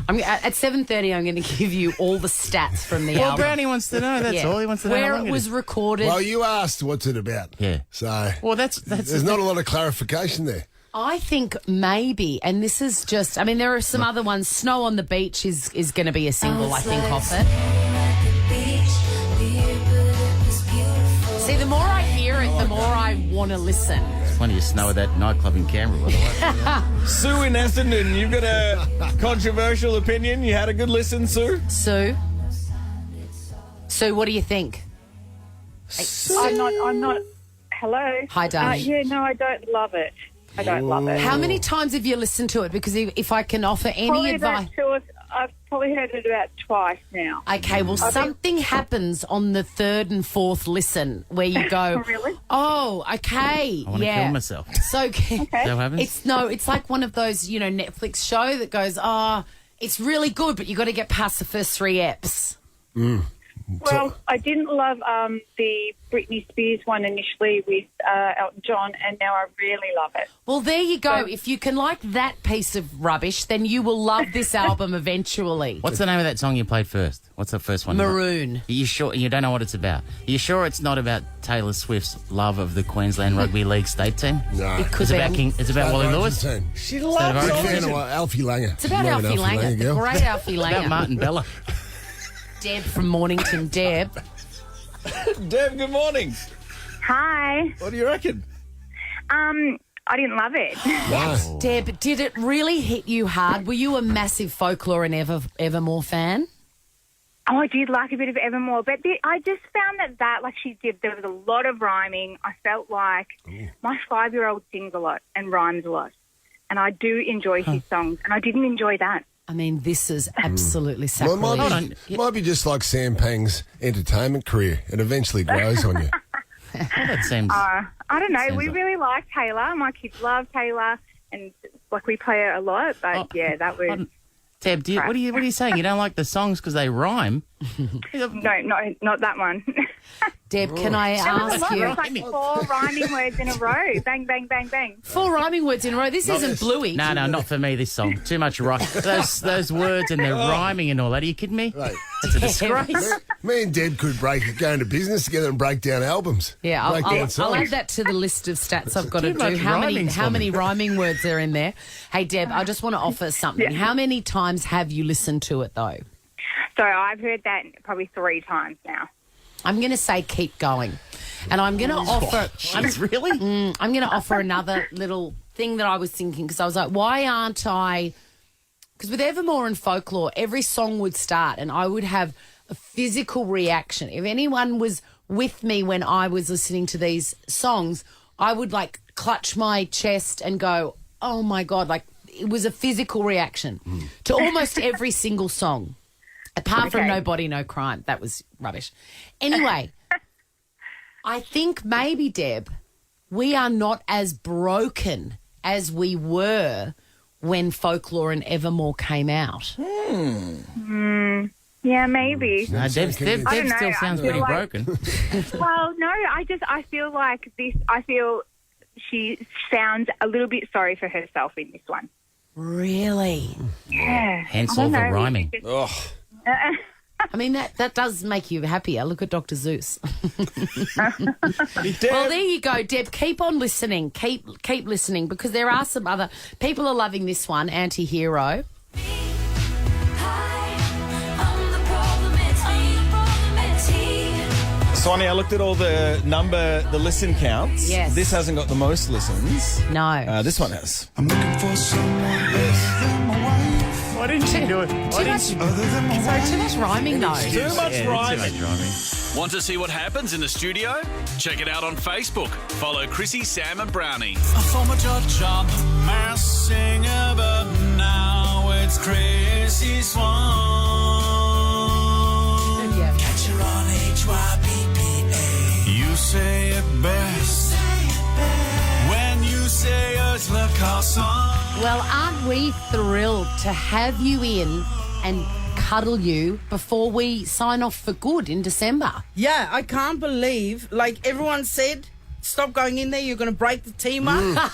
Speaker 2: At 7:30, I'm going to give you all the stats from the
Speaker 3: Well,
Speaker 2: album.
Speaker 3: Brownie wants to know. That's all he wants to know.
Speaker 2: Where
Speaker 3: how long
Speaker 2: it was recorded.
Speaker 4: Well, you asked what's it about.
Speaker 3: Yeah.
Speaker 4: So
Speaker 3: Well, that's
Speaker 4: there's not a lot of clarification there.
Speaker 2: I think maybe, and this is just, there are some other ones. Snow on the Beach is going to be a single, I think, off it. don't want to listen.
Speaker 3: It's plenty of snow at that nightclub in Canberra, by the way.
Speaker 1: Sue in Essendon, you've got a controversial opinion. You had a good listen, Sue?
Speaker 2: Sue, what do you think?
Speaker 13: I'm not. Hello.
Speaker 2: Hi, darling.
Speaker 13: Yeah, no, I don't love it. I don't love it.
Speaker 2: How many times have you listened to it? Because if I can offer any advice.
Speaker 13: I've probably heard it about twice now.
Speaker 2: Okay, well, something happens on the third and fourth listen where you go,
Speaker 13: Really?
Speaker 2: Oh, okay.
Speaker 3: I want to kill myself.
Speaker 2: So,
Speaker 3: Is that what happens?
Speaker 2: it's like one of those, Netflix show that goes, it's really good, but you got to get past the first 3 eps.
Speaker 13: Well, I didn't love the Britney Spears one initially with Elton John, and now I really love it.
Speaker 2: Well, there you go. If you can like that piece of rubbish, then you will love this album eventually.
Speaker 3: What's the name of that song you played first? What's the first one?
Speaker 2: Maroon.
Speaker 3: Are you sure? You don't know what it's about? Are you sure it's not about Taylor Swift's love of the Queensland Rugby League state team?
Speaker 4: No.
Speaker 2: It could
Speaker 3: It's
Speaker 2: be.
Speaker 3: it's about Wally Lewis?
Speaker 1: She loves
Speaker 4: Alfie Langer.
Speaker 2: It's about Alfie Langer, the great Alfie
Speaker 3: It's about
Speaker 2: Langer.
Speaker 3: Martin Bella.
Speaker 2: Deb from Mornington. Deb.
Speaker 1: Deb, good morning.
Speaker 10: Hi.
Speaker 1: What do you reckon?
Speaker 10: I didn't love it.
Speaker 4: No.
Speaker 2: Deb, did it really hit you hard? Were you a massive Folklore and Evermore fan?
Speaker 10: Oh, I did like a bit of Evermore, but I just found that like she did, there was a lot of rhyming. I felt like my 5-year-old sings a lot and rhymes a lot, and I do enjoy his songs, and I didn't enjoy that.
Speaker 2: I mean, this is absolutely
Speaker 4: Well,
Speaker 2: sacrilege.
Speaker 4: it might be just like Sam Pang's entertainment career. It eventually grows on you.
Speaker 3: That seems...
Speaker 10: I don't know.
Speaker 3: Sounds
Speaker 10: We
Speaker 3: like-
Speaker 10: really like Taylor. My kids love Taylor, and like we play her a lot. But that was
Speaker 3: Deb, what are you saying? You don't like the songs because they rhyme?
Speaker 10: no, not that one.
Speaker 2: Deb, can I
Speaker 10: There was a
Speaker 2: ask
Speaker 10: lot.
Speaker 2: you?
Speaker 10: It was like 4 rhyming words in a row. Bang, bang, bang, bang.
Speaker 2: 4 rhyming words in a row. This isn't Bluey.
Speaker 3: No, not for me, this song. Too much rock. Those words and their rhyming and all that. Are you kidding me?
Speaker 4: Right.
Speaker 3: It's a disgrace.
Speaker 4: Me and Deb could go into business together and break down albums.
Speaker 2: Yeah,
Speaker 4: Break down
Speaker 2: I'll
Speaker 4: songs.
Speaker 2: add that to the list of stats I've got to
Speaker 3: Too much
Speaker 2: do. How
Speaker 3: rhyming,
Speaker 2: many rhyming words are in there? Hey, Deb, I just want to offer something.
Speaker 10: Yeah.
Speaker 2: How many times have you listened to it, though?
Speaker 10: So I've heard that probably 3 times now.
Speaker 2: I'm going to say keep going. And I'm going to offer...
Speaker 3: Really?
Speaker 2: I'm going to offer another little thing that I was thinking, because I was like, why aren't I... Because with Evermore and Folklore, every song would start and I would have a physical reaction. If anyone was with me when I was listening to these songs, I would, like, clutch my chest and go, oh, my God. Like, it was a physical reaction to almost every single song, apart from No Body, No Crime. That was rubbish. Anyway... I think maybe, Deb, we are not as broken as we were when Folklore and Evermore came out.
Speaker 10: Yeah, maybe.
Speaker 3: No, Deb
Speaker 10: I don't know,
Speaker 3: still
Speaker 10: I
Speaker 3: sounds
Speaker 10: feel
Speaker 3: pretty
Speaker 10: like-
Speaker 3: broken.
Speaker 10: Well, no, I feel like this. I feel she sounds a little bit sorry for herself in this one.
Speaker 2: Really?
Speaker 10: Yeah.
Speaker 3: Hence
Speaker 10: I
Speaker 3: all
Speaker 10: don't
Speaker 3: the
Speaker 10: know.
Speaker 3: rhyming.
Speaker 1: Oh,
Speaker 2: I mean, that does make you happier. Look at Dr. Zeus.
Speaker 1: Deb,
Speaker 2: Well, there you go, Deb. Keep on listening. Keep listening, because there are some other... People are loving this one, Anti-Hero.
Speaker 1: Sonny, I looked at all the listen counts.
Speaker 2: Yes.
Speaker 1: This hasn't got the most listens.
Speaker 2: No.
Speaker 1: This one has.
Speaker 12: I'm looking for someone other than my wife.
Speaker 3: Why didn't you do it?
Speaker 2: Too much rhyming, though.
Speaker 1: Too much rhyming.
Speaker 7: Want to see what happens in the studio? Check it out on Facebook. Follow Chrissie, Sam and Brownie.
Speaker 12: A former judge on the mass singer, but now it's Chrissie Swan. Catch her on HYPPA. You say it best when you say Urzila Carlson.
Speaker 2: Well, aren't we thrilled to have you in and cuddle you before we sign off for good in December?
Speaker 14: Yeah, I can't believe, like everyone said, stop going in there, you're going to break the team up.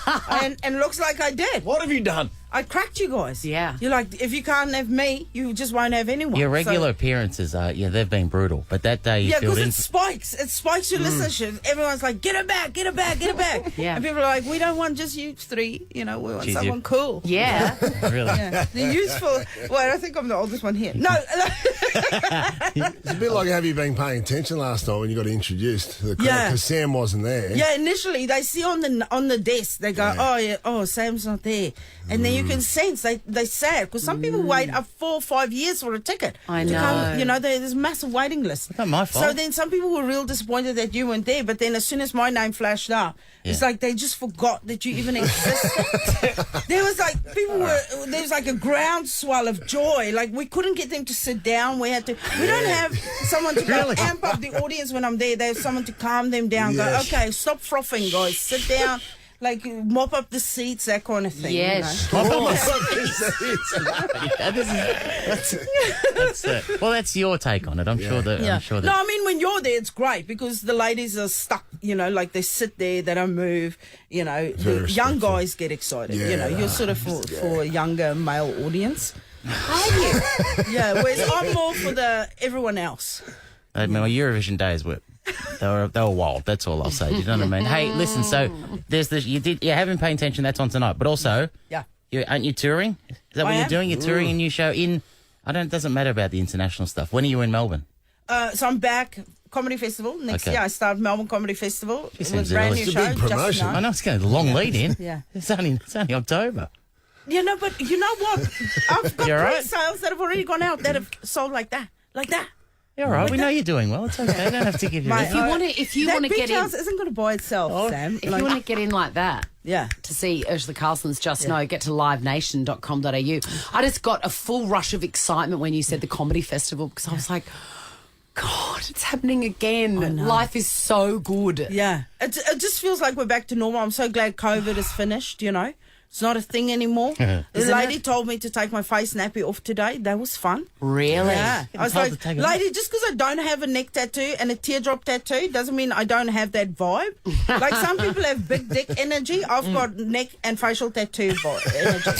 Speaker 14: And looks like I did.
Speaker 1: What have you done?
Speaker 14: I cracked you guys.
Speaker 2: Yeah.
Speaker 14: You're like, if you can't have me, you just won't have anyone.
Speaker 3: Your regular
Speaker 14: So-
Speaker 3: appearances are, they've been brutal. But that day you
Speaker 14: Yeah,
Speaker 3: filled
Speaker 14: because
Speaker 3: in.
Speaker 14: it spikes. It spikes your listenership. Everyone's like, get it back, get it back, get it back.
Speaker 2: Yeah.
Speaker 14: And people are like, we don't want just you three. You know, we want
Speaker 3: Jeez,
Speaker 14: someone cool.
Speaker 2: Yeah.
Speaker 3: Really?
Speaker 14: Yeah. The useful. Well, I think I'm the oldest one here. No.
Speaker 4: It's a bit like have you been paying attention last night when you got introduced to the crowd
Speaker 14: Yeah.
Speaker 4: because Sam wasn't there.
Speaker 14: Yeah, initially they see on the desk, they go, oh, Sam's not there. And then you can sense they sad because some people wait up 4 or 5 years for a ticket.
Speaker 2: I
Speaker 14: to
Speaker 2: know.
Speaker 14: come. You know, there's a massive waiting list.
Speaker 3: Not my fault.
Speaker 14: So then some people were real disappointed that you weren't there, but then as soon as my name flashed up, it's like they just forgot that you even existed. There was like a groundswell of joy. Like we couldn't get them to sit down. We don't have someone to go amp up the audience when I'm there. They have someone to calm them down.
Speaker 4: Yes.
Speaker 14: Go, okay, stop frothing, guys. Sit down. Like mop up the seats, that kind of thing.
Speaker 2: Yes.
Speaker 14: You know?
Speaker 3: That's your take on it. I'm sure that.
Speaker 14: Yeah.
Speaker 3: I'm sure that.
Speaker 14: No, I mean when you're there, it's great because the ladies are stuck. You know, like they sit there, they don't move. You know, the young guys get excited. You know, you're sort of for a younger male audience. Are you? Yeah. Whereas I'm more for the everyone else.
Speaker 3: I mean, my Eurovision days were. They were wild. That's all I'll say. Do you know what I mean? Hey, listen. So there's this. You haven't paid attention. That's on tonight. But also, aren't you touring? Is that what you're doing? You're touring a new show in. It doesn't matter about the international stuff. When are you in Melbourne?
Speaker 14: So I'm back. Comedy Festival next year. I start Melbourne Comedy Festival with a brand new
Speaker 4: It's a
Speaker 14: show.
Speaker 4: big promotion.
Speaker 3: I know it's going to long lead in.
Speaker 14: Yeah.
Speaker 3: It's only October.
Speaker 14: Yeah, no, but you know what? I've got
Speaker 3: You all right?
Speaker 14: pre-sales that have already gone out that have sold like that.
Speaker 3: You're all right. We know you're doing well. It's okay. I don't have to give you.
Speaker 14: Mate,
Speaker 2: If you want to get in,
Speaker 14: isn't going to buy itself, Sam.
Speaker 2: if you want to get in like that,
Speaker 14: Yeah.
Speaker 2: to see Urzila Carlson's Just Know, get to livenation.com.au. I just got a full rush of excitement when you said the comedy festival because I was like, God, it's happening again. Life is so good.
Speaker 14: Yeah. It just feels like we're back to normal. I'm so glad COVID is finished, you know. It's not a thing anymore. The lady told me to take my face nappy off today. That was fun.
Speaker 2: Really?
Speaker 14: Yeah. I was like, lady, just because I don't have a neck tattoo and a teardrop tattoo doesn't mean I don't have that vibe. Like some people have big dick energy. I've got neck and facial tattoo energy.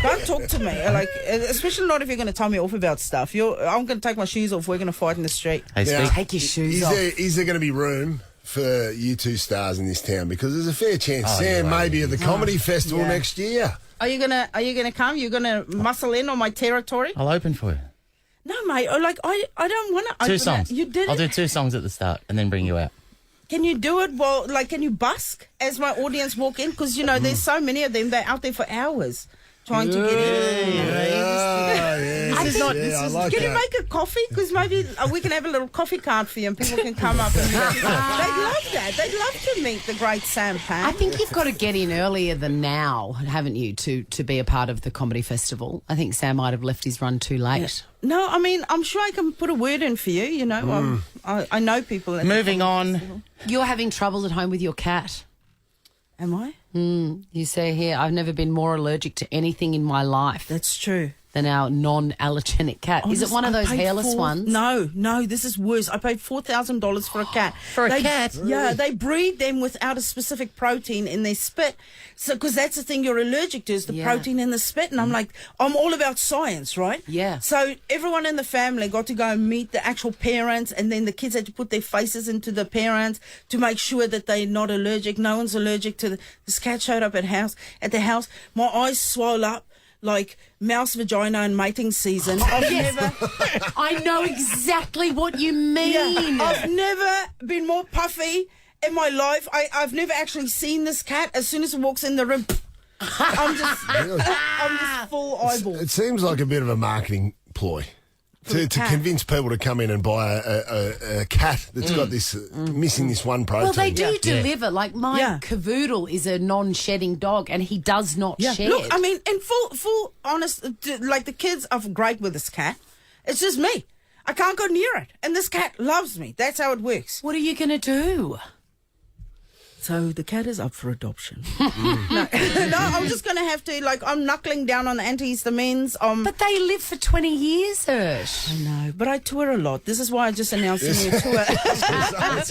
Speaker 14: Don't talk to me. Like, especially not if you're going to tell me off about stuff. I'm going to take my shoes off. We're going to fight in the street.
Speaker 3: Hey,
Speaker 2: Take your shoes off.
Speaker 4: Is there going to be room for you two stars in this town? Because there's a fair chance Sam may be at the comedy festival next year.
Speaker 14: Are you gonna come? You're gonna muscle in on my territory?
Speaker 3: I'll open for you.
Speaker 14: No, mate. Like I don't want to.
Speaker 3: 2 songs.
Speaker 14: You did
Speaker 3: I'll
Speaker 14: it.
Speaker 3: do 2 songs at the start and then bring you out.
Speaker 14: Can you do it while, like, can you busk as my audience walk in? Because, you know, there's so many of them, they're out there for hours trying to get in.
Speaker 4: I like
Speaker 14: Can you
Speaker 4: that.
Speaker 14: make a coffee? Because maybe we can have a little coffee card for you and people can come up and they'd love that. They'd love to meet the great Sam Pan.
Speaker 2: I think you've got to get in earlier than now, haven't you, to be a part of the comedy festival? I think Sam might have left his run too late.
Speaker 14: No, I mean, I'm sure I can put a word in for you, you know. I know people.
Speaker 3: Moving on.
Speaker 2: You're having troubles at home with your cat.
Speaker 14: Am I?
Speaker 2: You say here, I've never been more allergic to anything in my life.
Speaker 14: That's true.
Speaker 2: Than our non-allergenic cat. Is it one of those hairless ones?
Speaker 14: No, this is worse. I paid $4,000 for a cat.
Speaker 2: For a cat?
Speaker 14: Yeah, they breed them without a specific protein in their spit. So, because that's the thing you're allergic to is the protein in the spit. And I'm like, I'm all about science, right?
Speaker 2: Yeah.
Speaker 14: So everyone in the family got to go and meet the actual parents, and then the kids had to put their faces into the parents to make sure that they're not allergic. No one's allergic to this cat showed up at the house. My eyes swell up like mouse vagina and mating season.
Speaker 2: I know exactly what you mean.
Speaker 14: Yeah, I've never been more puffy in my life. I've never actually seen this cat. As soon as it walks in the room, I'm just full eyeball.
Speaker 4: It seems like a bit of a marketing ploy to convince people to come in and buy a cat that's got this missing this one protein.
Speaker 2: Well, they do deliver. Like my cavoodle is a non-shedding dog, and he does not shed.
Speaker 14: Look, I mean, in full honest, like the kids are great with this cat. It's just me. I can't go near it, and this cat loves me. That's how it works.
Speaker 2: What are you going to do?
Speaker 14: So the cat is up for adoption. No, I'm just going to have to, I'm knuckling down on the antihistamines.
Speaker 2: But they live for 20 years, Ursh.
Speaker 14: I know, but I tour a lot. This is why I just announced a new tour.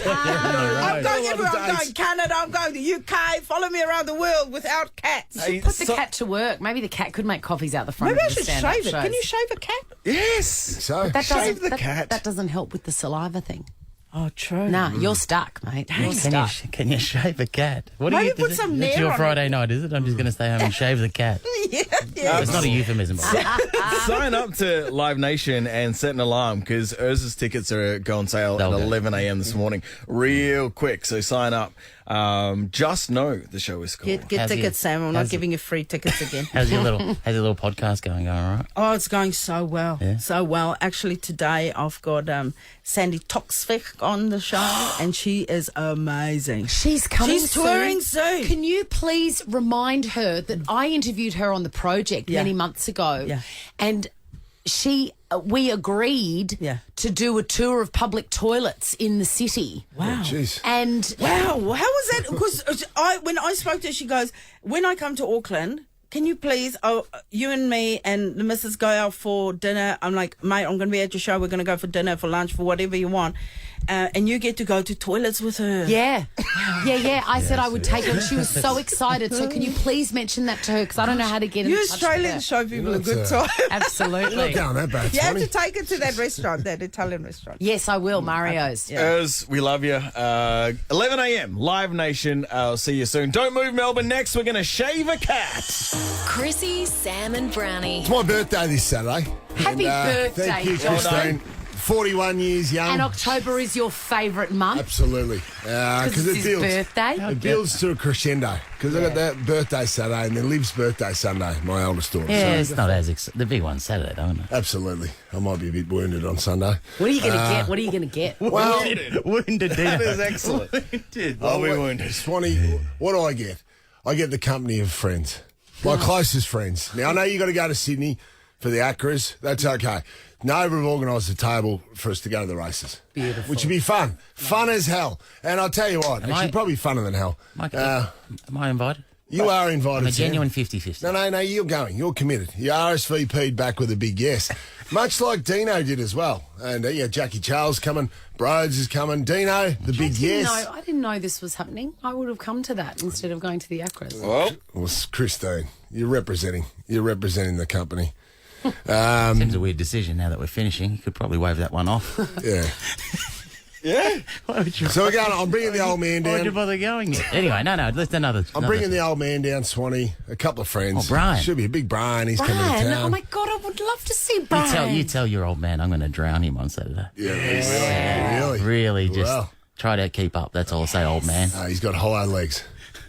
Speaker 14: I'm going everywhere. I'm going Canada, I'm going to UK. Follow me around the world without cats.
Speaker 2: You should put the cat to work. Maybe the cat could make coffees out the front
Speaker 14: Maybe
Speaker 2: of the
Speaker 14: I should
Speaker 2: stand-up
Speaker 14: shave it.
Speaker 2: shows.
Speaker 14: Can you shave a cat?
Speaker 1: Yes.
Speaker 4: So
Speaker 1: Shave the cat.
Speaker 2: That doesn't help with the saliva thing.
Speaker 14: Oh, true.
Speaker 2: Nah, you're stuck, mate. You're stuck.
Speaker 3: Can you shave a cat? What
Speaker 14: Maybe
Speaker 3: do you
Speaker 14: put some
Speaker 3: It's
Speaker 14: nair
Speaker 3: your
Speaker 14: on
Speaker 3: Friday night, is it? I'm just going to stay home and shave the cat.
Speaker 14: Yeah.
Speaker 3: It's not a euphemism.
Speaker 1: Sign up to Live Nation and set an alarm because Urz's tickets are go on sale at 11 a.m. this morning, real quick. So sign up. Just know the show is called.
Speaker 14: Get tickets, Sam. I'm not giving you free tickets again.
Speaker 3: How's your little podcast going all right?
Speaker 14: Oh, it's going so well.
Speaker 3: Yeah.
Speaker 14: So well. Actually, today I've got Sandy Toksvik on the show, and she is amazing.
Speaker 2: She's coming
Speaker 14: She's touring soon.
Speaker 2: Can you please remind her that I interviewed her on the project many months ago, and we agreed to do a tour of public toilets in the city.
Speaker 14: Wow.
Speaker 4: Jeez.
Speaker 2: And
Speaker 14: wow, how was that? Because when I spoke to her, she goes, when I come to Auckland, can you please, you and me and the missus go out for dinner? I'm like, mate, I'm going to be at your show. We're going to go for dinner, for lunch, for whatever you want. And you get to go to toilets with her.
Speaker 2: Yeah. I said I would take her, and she was so excited. So can you please mention that to her? Because I don't know how to get in touch with her.
Speaker 14: Australians show people a good time.
Speaker 2: Absolutely.
Speaker 4: Not going that bad,
Speaker 14: You have
Speaker 4: Tony.
Speaker 14: to take her to that restaurant, that Italian restaurant.
Speaker 2: Yes, I will. Mario's.
Speaker 1: Urz, we love you. 11 a.m. Live Nation. I'll see you soon. Don't move, Melbourne. Next, we're going to shave a cat.
Speaker 6: Chrissie, Sam and Brownie.
Speaker 4: It's my birthday this Saturday.
Speaker 2: Happy birthday,
Speaker 4: Thank you,
Speaker 2: John.
Speaker 4: Christine. 41 years young.
Speaker 2: And October is your favourite month.
Speaker 4: Absolutely.
Speaker 2: Because it's his birthday.
Speaker 4: It builds to a crescendo. Because I got that birthday Saturday and then Liv's birthday Sunday, my eldest daughter.
Speaker 3: Yeah,
Speaker 4: So-
Speaker 3: it's not as the big one's Saturday, though, isn't it?
Speaker 4: Absolutely. I might be a bit wounded on Sunday.
Speaker 2: What are you going to get? What are you going to get?
Speaker 4: Well,
Speaker 3: wounded.
Speaker 1: That is excellent. I'll be wounded.
Speaker 4: Swanee, what do I get? I get the company of friends. My closest friends. Now, I know you got to go to Sydney for the Acras. That's okay. Nova have organised a table for us to go to the races.
Speaker 2: Beautiful.
Speaker 4: Which would be fun. Fun as hell. And I'll tell you what, actually probably funner than hell.
Speaker 3: Am I invited?
Speaker 4: You are invited.
Speaker 3: I'm a genuine
Speaker 4: Sam.
Speaker 3: 50-50.
Speaker 4: No, you're going. You're committed. You RSVP'd back with a big yes. Much like Dino did as well. And Jackie Charles coming. Brodie is coming. Dino, the big yes.
Speaker 2: I didn't know this was happening. I would have come to that instead of going to the Acras.
Speaker 4: Well, Christine, you're representing the company.
Speaker 3: Seems a weird decision now that we're finishing. You could probably wave that one off.
Speaker 4: Yeah.
Speaker 1: Yeah?
Speaker 4: So we're going. I'm bringing the old man
Speaker 3: Why would you
Speaker 4: down.
Speaker 3: bother going yet? Anyway, no, let's another.
Speaker 4: I'm bringing the old man down, Swanee. A couple of friends.
Speaker 3: Oh, Brian.
Speaker 4: Should be a big Brian. He's coming to
Speaker 2: Brian,
Speaker 4: town.
Speaker 2: oh my God, I would love to see Brian.
Speaker 3: You tell your old man I'm going to drown him on Saturday.
Speaker 4: Really?
Speaker 3: Really, just
Speaker 4: Well.
Speaker 3: try to keep up. That's all I'll say, old man.
Speaker 4: He's got hollow legs.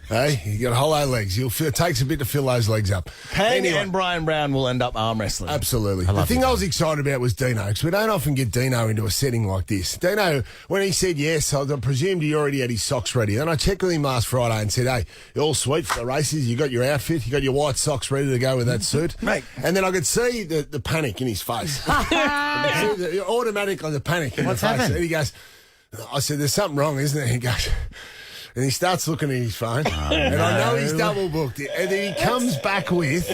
Speaker 4: Hey, he got hollow legs. It takes a bit to fill those legs up.
Speaker 1: Pang and Brian Brown will end up arm wrestling.
Speaker 4: Absolutely. The thing I was excited about was Dino, because we don't often get Dino into a setting like this. Dino, when he said yes, I presumed he already had his socks ready. And I checked with him last Friday and said, hey, you're all sweet for the races. You got your outfit. You got your white socks ready to go with that suit.
Speaker 1: Mate.
Speaker 4: And then I could see the panic in his face. Automatically the panic in
Speaker 3: What's
Speaker 4: the face.
Speaker 3: happened?
Speaker 4: And he goes, I said, there's something wrong, isn't there? He goes... And he starts looking at his phone, and I know he's double booked it. And then he comes back with,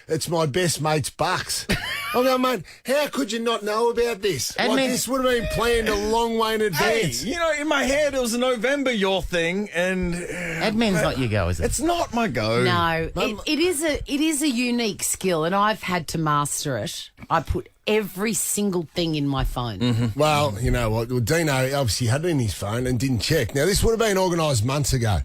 Speaker 4: it's my best mate's bucks. I'm going, mate, how could you not know about this? This would have been planned a long way in advance.
Speaker 1: Hey, in my head it was November your thing, and
Speaker 3: admin's not your go, is it?
Speaker 1: It's not my go.
Speaker 2: No, it is a unique skill, and I've had to master it. I put every single thing in my phone.
Speaker 4: Mm-hmm. Well, you know what? Well, Dino obviously had it in his phone and didn't check. Now, this would have been organised months ago.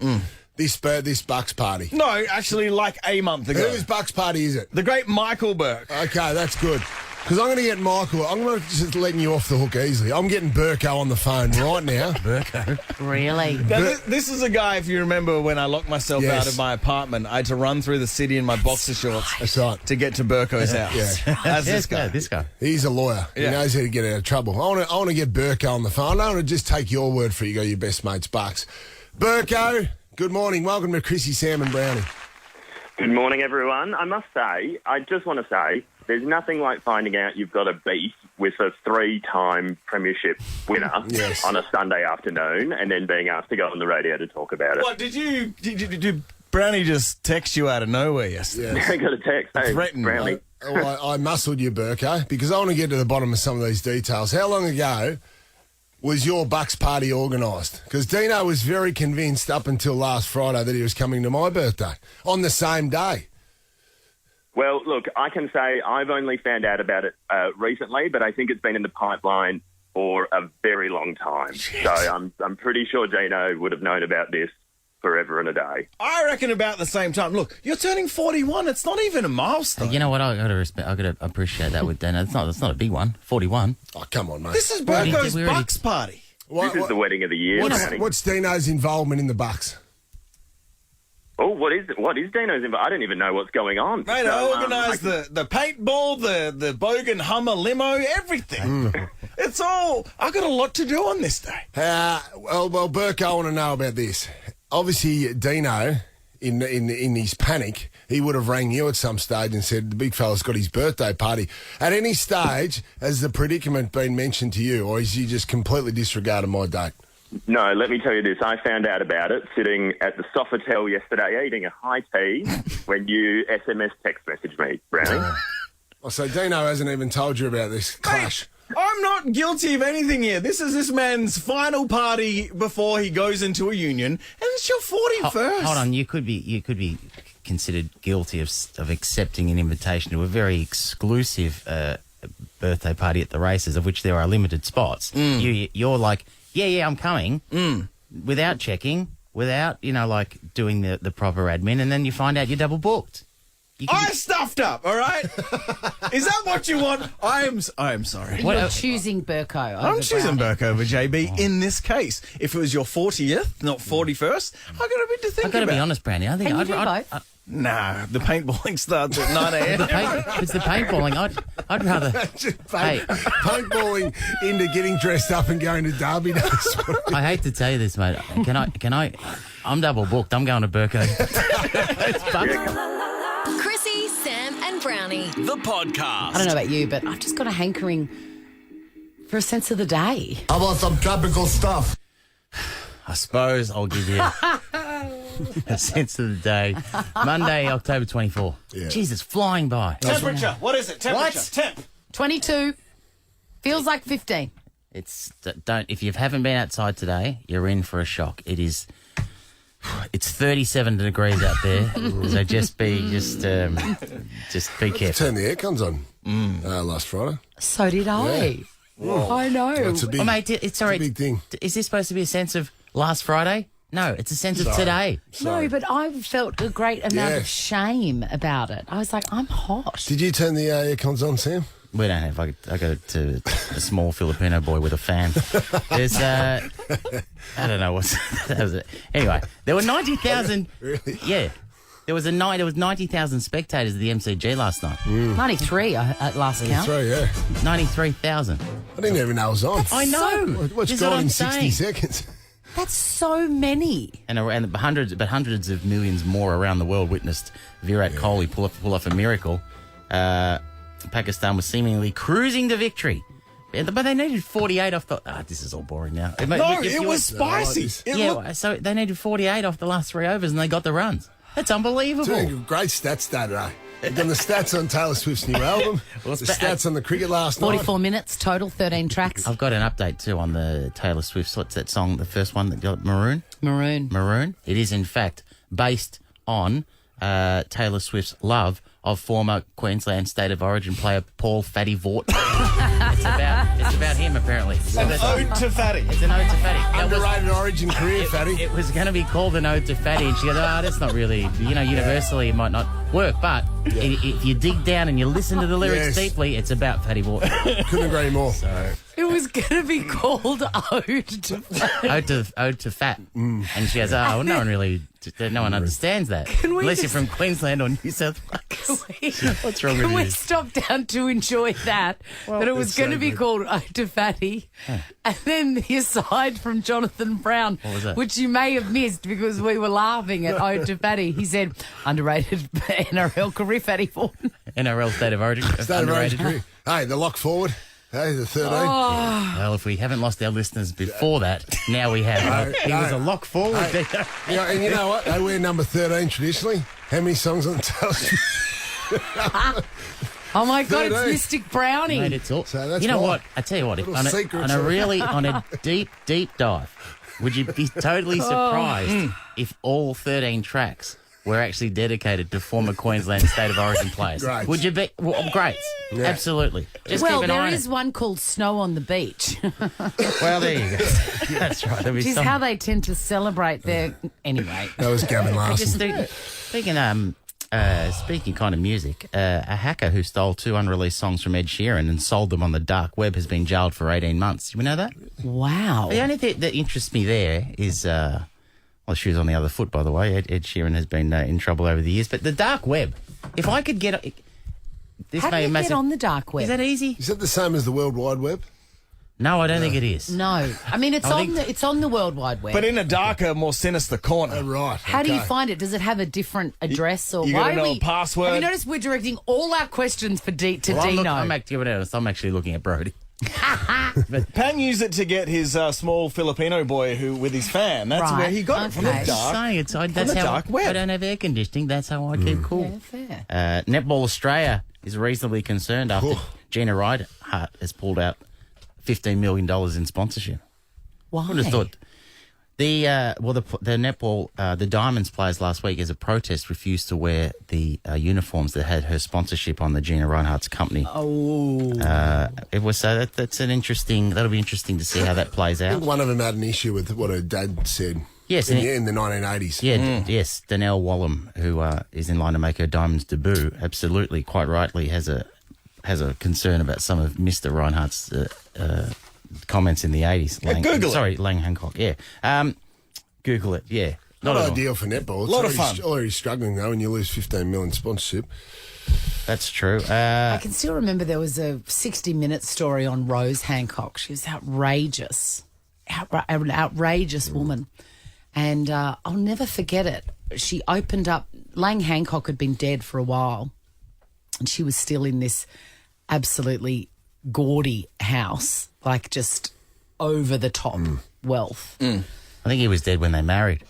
Speaker 4: This Bucks party.
Speaker 1: No, actually, like a month ago.
Speaker 4: Whose Bucks party is it?
Speaker 1: The great Michael Burke.
Speaker 4: Okay, that's good. Because I'm going to get Michael. I'm going to just letting you off the hook easily. I'm getting Burko on the phone right now.
Speaker 3: Burko?
Speaker 2: Really?
Speaker 1: Now, this is a guy, if you remember, when I locked myself out of my apartment, I had to run through the city in my boxer shorts
Speaker 4: That's right.
Speaker 1: to get to Burko's house.
Speaker 4: Yeah.
Speaker 1: That's this guy.
Speaker 3: This guy.
Speaker 4: He's a lawyer. He knows how to get out of trouble. I want to get Burko on the phone. I don't want to just take your word for it. You go, your best mate's Bucks. Burko, good morning. Welcome to Chrissie, Sam and Brownie.
Speaker 15: Good morning, everyone. I must say, I just want to say, there's nothing like finding out you've got a beef with a 3-time premiership winner on a Sunday afternoon and then being asked to go on the radio to talk about it.
Speaker 1: What, did Brownie just text you out of nowhere yesterday?
Speaker 15: I got a text. Hey, Brownie.
Speaker 4: I muscled you, Burko, because I want to get to the bottom of some of these details. How long ago was your Bucks party organised? Because Dino was very convinced up until last Friday that he was coming to my birthday on the same day.
Speaker 15: Well, look, I can say I've only found out about it recently, but I think it's been in the pipeline for a very long time. Jeez. So I'm pretty sure Dino would have known about this forever and a day.
Speaker 1: I reckon about the same time. Look, you're turning 41. It's not even a milestone.
Speaker 3: You know what? I got to appreciate that with Dino. It's not a big one. 41.
Speaker 4: Oh, come on, mate.
Speaker 1: This is Burko's Bucks party.
Speaker 15: This is the wedding of the year.
Speaker 4: What's Dino's involvement in the Bucks?
Speaker 15: Oh, what is Dino's involvement? I don't even know what's going on.
Speaker 1: Mate, I organised the paintball, the Bogan Hummer limo, everything. It's all... I got a lot to do on this day.
Speaker 4: Well, Burko, I want to know about this. Obviously, Dino, in his panic, he would have rang you at some stage and said, the big fella's got his birthday party. At any stage, has the predicament been mentioned to you, or is he just completely disregarded my date?
Speaker 15: No, let me tell you this. I found out about it sitting at the Sofitel yesterday eating a high tea when you SMS text messaged me, Brownie.
Speaker 4: So Dino hasn't even told you about this clash.
Speaker 1: I'm not guilty of anything here. This is this man's final party before he goes into a union, and it's your 41st.
Speaker 3: Hold on, you could be considered guilty of accepting an invitation to a very exclusive birthday party at the races, of which there are limited spots. You're like, yeah, I'm coming, without checking, without doing the proper admin, and then you find out you're double booked.
Speaker 1: I stuffed up, all right? Is that what you want? I am sorry.
Speaker 2: You're choosing Burko over
Speaker 1: I'm choosing Burko over JB in this case. If it was your 40th, not 41st, I got a bit to think about.
Speaker 3: I've got to be honest, Brownie. I think
Speaker 2: Can you do both?
Speaker 1: Nah, the paintballing starts at 9 a.m.
Speaker 3: It's the paintballing. I'd rather...
Speaker 4: Paintballing into getting dressed up and going to Derby Day.
Speaker 3: I hate to tell you this, mate. Can I... I'm double booked. I'm going to Burko.
Speaker 6: Chrissie, Sam and Brownie.
Speaker 7: The podcast.
Speaker 2: I don't know about you, but I've just got a hankering for a sense of the day.
Speaker 8: How about some tropical stuff?
Speaker 3: I suppose I'll give you a sense of the day. Monday, October 24.
Speaker 4: Yeah.
Speaker 3: Jesus, flying by.
Speaker 1: Temperature. What is it? Temperature.
Speaker 3: What?
Speaker 1: Temp.
Speaker 2: 22. Feels like 15.
Speaker 3: If you haven't been outside today, you're in for a shock. It's 37 degrees out there, so just be careful.
Speaker 4: Turn the aircons on last Friday.
Speaker 2: So did I.
Speaker 4: Yeah.
Speaker 2: I know.
Speaker 4: It's a big,
Speaker 3: it's a
Speaker 4: big thing.
Speaker 3: Is this supposed to be a sense of last Friday? No, it's a sense of today.
Speaker 2: No, but I felt a great amount of shame about it. I was like, I'm hot.
Speaker 4: Did you turn the aircons on, Sam?
Speaker 3: We don't have. I go to a small Filipino boy with a fan. There's I don't know what's. Anyway, there were 90,000.
Speaker 4: Really?
Speaker 3: Yeah, there was 90,000 spectators at the MCG last night.
Speaker 2: 93 at last count.
Speaker 4: 93, yeah.
Speaker 3: 93,000.
Speaker 4: I didn't even know it was on.
Speaker 3: I know.
Speaker 4: What's gone in 60 seconds?
Speaker 2: That's so many.
Speaker 3: And hundreds of millions more around the world witnessed Virat Kohli pull off a miracle. Pakistan was seemingly cruising to victory. But they needed 48 off the... this is all boring now.
Speaker 1: It was spicy.
Speaker 3: So they needed 48 off the last 3 overs and they got the runs. That's unbelievable.
Speaker 4: Great stats today. We've done the stats on Taylor Swift's new album, the stats on the cricket last night.
Speaker 2: 44 minutes total, 13 tracks.
Speaker 3: I've got an update too on the Taylor Swift. What's that song, the first one that got Maroon? Maroon. It is in fact based on Taylor Swift's love of former Queensland State of Origin player Paul Fatty Vaught. It's about him, apparently.
Speaker 1: An ode to Fatty.
Speaker 3: It's an ode to Fatty.
Speaker 4: Underrated Origin career, Fatty.
Speaker 3: It was going to be called an ode to Fatty, and she goes, that's not really, universally it might not work, but if you dig down and you listen to the lyrics deeply, it's about Fatty Vaught.
Speaker 4: Couldn't agree more.
Speaker 2: It was going to be called Ode to Fat.
Speaker 3: Ode to Fat. And she goes, no one understands that. Unless you're from Queensland or New South Wales. What's wrong with you?
Speaker 2: Can we stop down to enjoy that? That it was going to be called Ode to Fatty. And then the aside from Jonathan Brown,
Speaker 3: what was that?
Speaker 2: Which you may have missed because we were laughing at Ode to Fatty. He said, underrated NRL career Fatty Vaught.
Speaker 3: NRL State of Origin.
Speaker 4: State of Origin. Hey, the lock forward. Hey, the 13.
Speaker 3: Well, if we haven't lost our listeners before that, now we have. He was a lock forward.
Speaker 4: And you know what? They wear number 13 traditionally. How many songs on the television?
Speaker 2: Oh my God,
Speaker 4: 13.
Speaker 2: it's Mystic Brownie.
Speaker 3: Mate, it's all.
Speaker 4: So that's
Speaker 3: you know
Speaker 4: why.
Speaker 3: what? I tell you what.
Speaker 4: Little
Speaker 3: On
Speaker 4: secrets.
Speaker 3: a deep dive, would you be totally surprised if all 13 tracks were actually dedicated to former Queensland State of Origin players?
Speaker 4: Great.
Speaker 3: Would you be? Well, great. Yeah. Absolutely. Just
Speaker 2: Well,
Speaker 3: keep an
Speaker 2: there
Speaker 3: eye on
Speaker 2: is one called Snow on the Beach.
Speaker 3: Well, there you go. That's right.
Speaker 2: Which is how they tend to celebrate their... Anyway.
Speaker 4: That was Gavin Larson.
Speaker 3: Speaking kind of music, a hacker who stole 2 unreleased songs from Ed Sheeran and sold them on the dark web has been jailed for 18 months. You know that?
Speaker 2: Wow.
Speaker 3: The only thing that interests me there is... well, shoes on the other foot, by the way. Ed Sheeran has been in trouble over the years. But the dark web, if I could get...
Speaker 2: How do you get on the dark web?
Speaker 3: Is that easy?
Speaker 4: Is that the same as the World Wide Web?
Speaker 3: No, I don't think it is.
Speaker 2: No. I mean, it's on the World Wide Web.
Speaker 1: But in a darker, more sinister corner.
Speaker 4: Oh, right.
Speaker 2: How do you find it? Does it have a different address or
Speaker 1: you
Speaker 2: why
Speaker 1: gotta know
Speaker 2: are we?
Speaker 1: a password.
Speaker 2: Have you noticed we're directing all our questions to Dino?
Speaker 3: I'm actually looking at Brodie.
Speaker 1: But Pan used it to get his small Filipino boy who with his fan. That's
Speaker 2: Right,
Speaker 1: where he got it from the
Speaker 2: okay.
Speaker 1: dark.
Speaker 3: That's how
Speaker 1: dark web.
Speaker 3: I don't have air conditioning. That's how I keep cool.
Speaker 2: Yeah, fair.
Speaker 3: Netball Australia is reasonably concerned after Gina Ridehart has pulled out $15 million in sponsorship.
Speaker 2: Why?
Speaker 3: I would have thought the netball, the Diamonds players last week, as a protest, refused to wear the uniforms that had her sponsorship on the Gina Rinehart's company.
Speaker 2: Oh,
Speaker 3: it was that's an interesting. That'll be interesting to see how that plays
Speaker 4: I
Speaker 3: out.
Speaker 4: think one of them had an issue with what her dad said.
Speaker 3: Yes,
Speaker 4: in the 1980s.
Speaker 3: Yeah, yes, Danelle Wallum, who is in line to make her Diamonds debut, absolutely, quite rightly, has a concern about some of Mr. Rinehart's comments in the 80s. Lang Hancock, yeah. Google it, yeah.
Speaker 4: Not ideal for netball. It's
Speaker 1: lot of fun.
Speaker 4: Already struggling, though, when you lose 15 million sponsorship.
Speaker 3: That's true.
Speaker 2: I can still remember there was a 60 Minutes story on Rose Hancock. She was outrageous. An outrageous woman. And I'll never forget it. She opened up... Lang Hancock had been dead for a while, and she was still in this absolutely gaudy house, like just over-the-top wealth.
Speaker 3: I think he was dead when they married.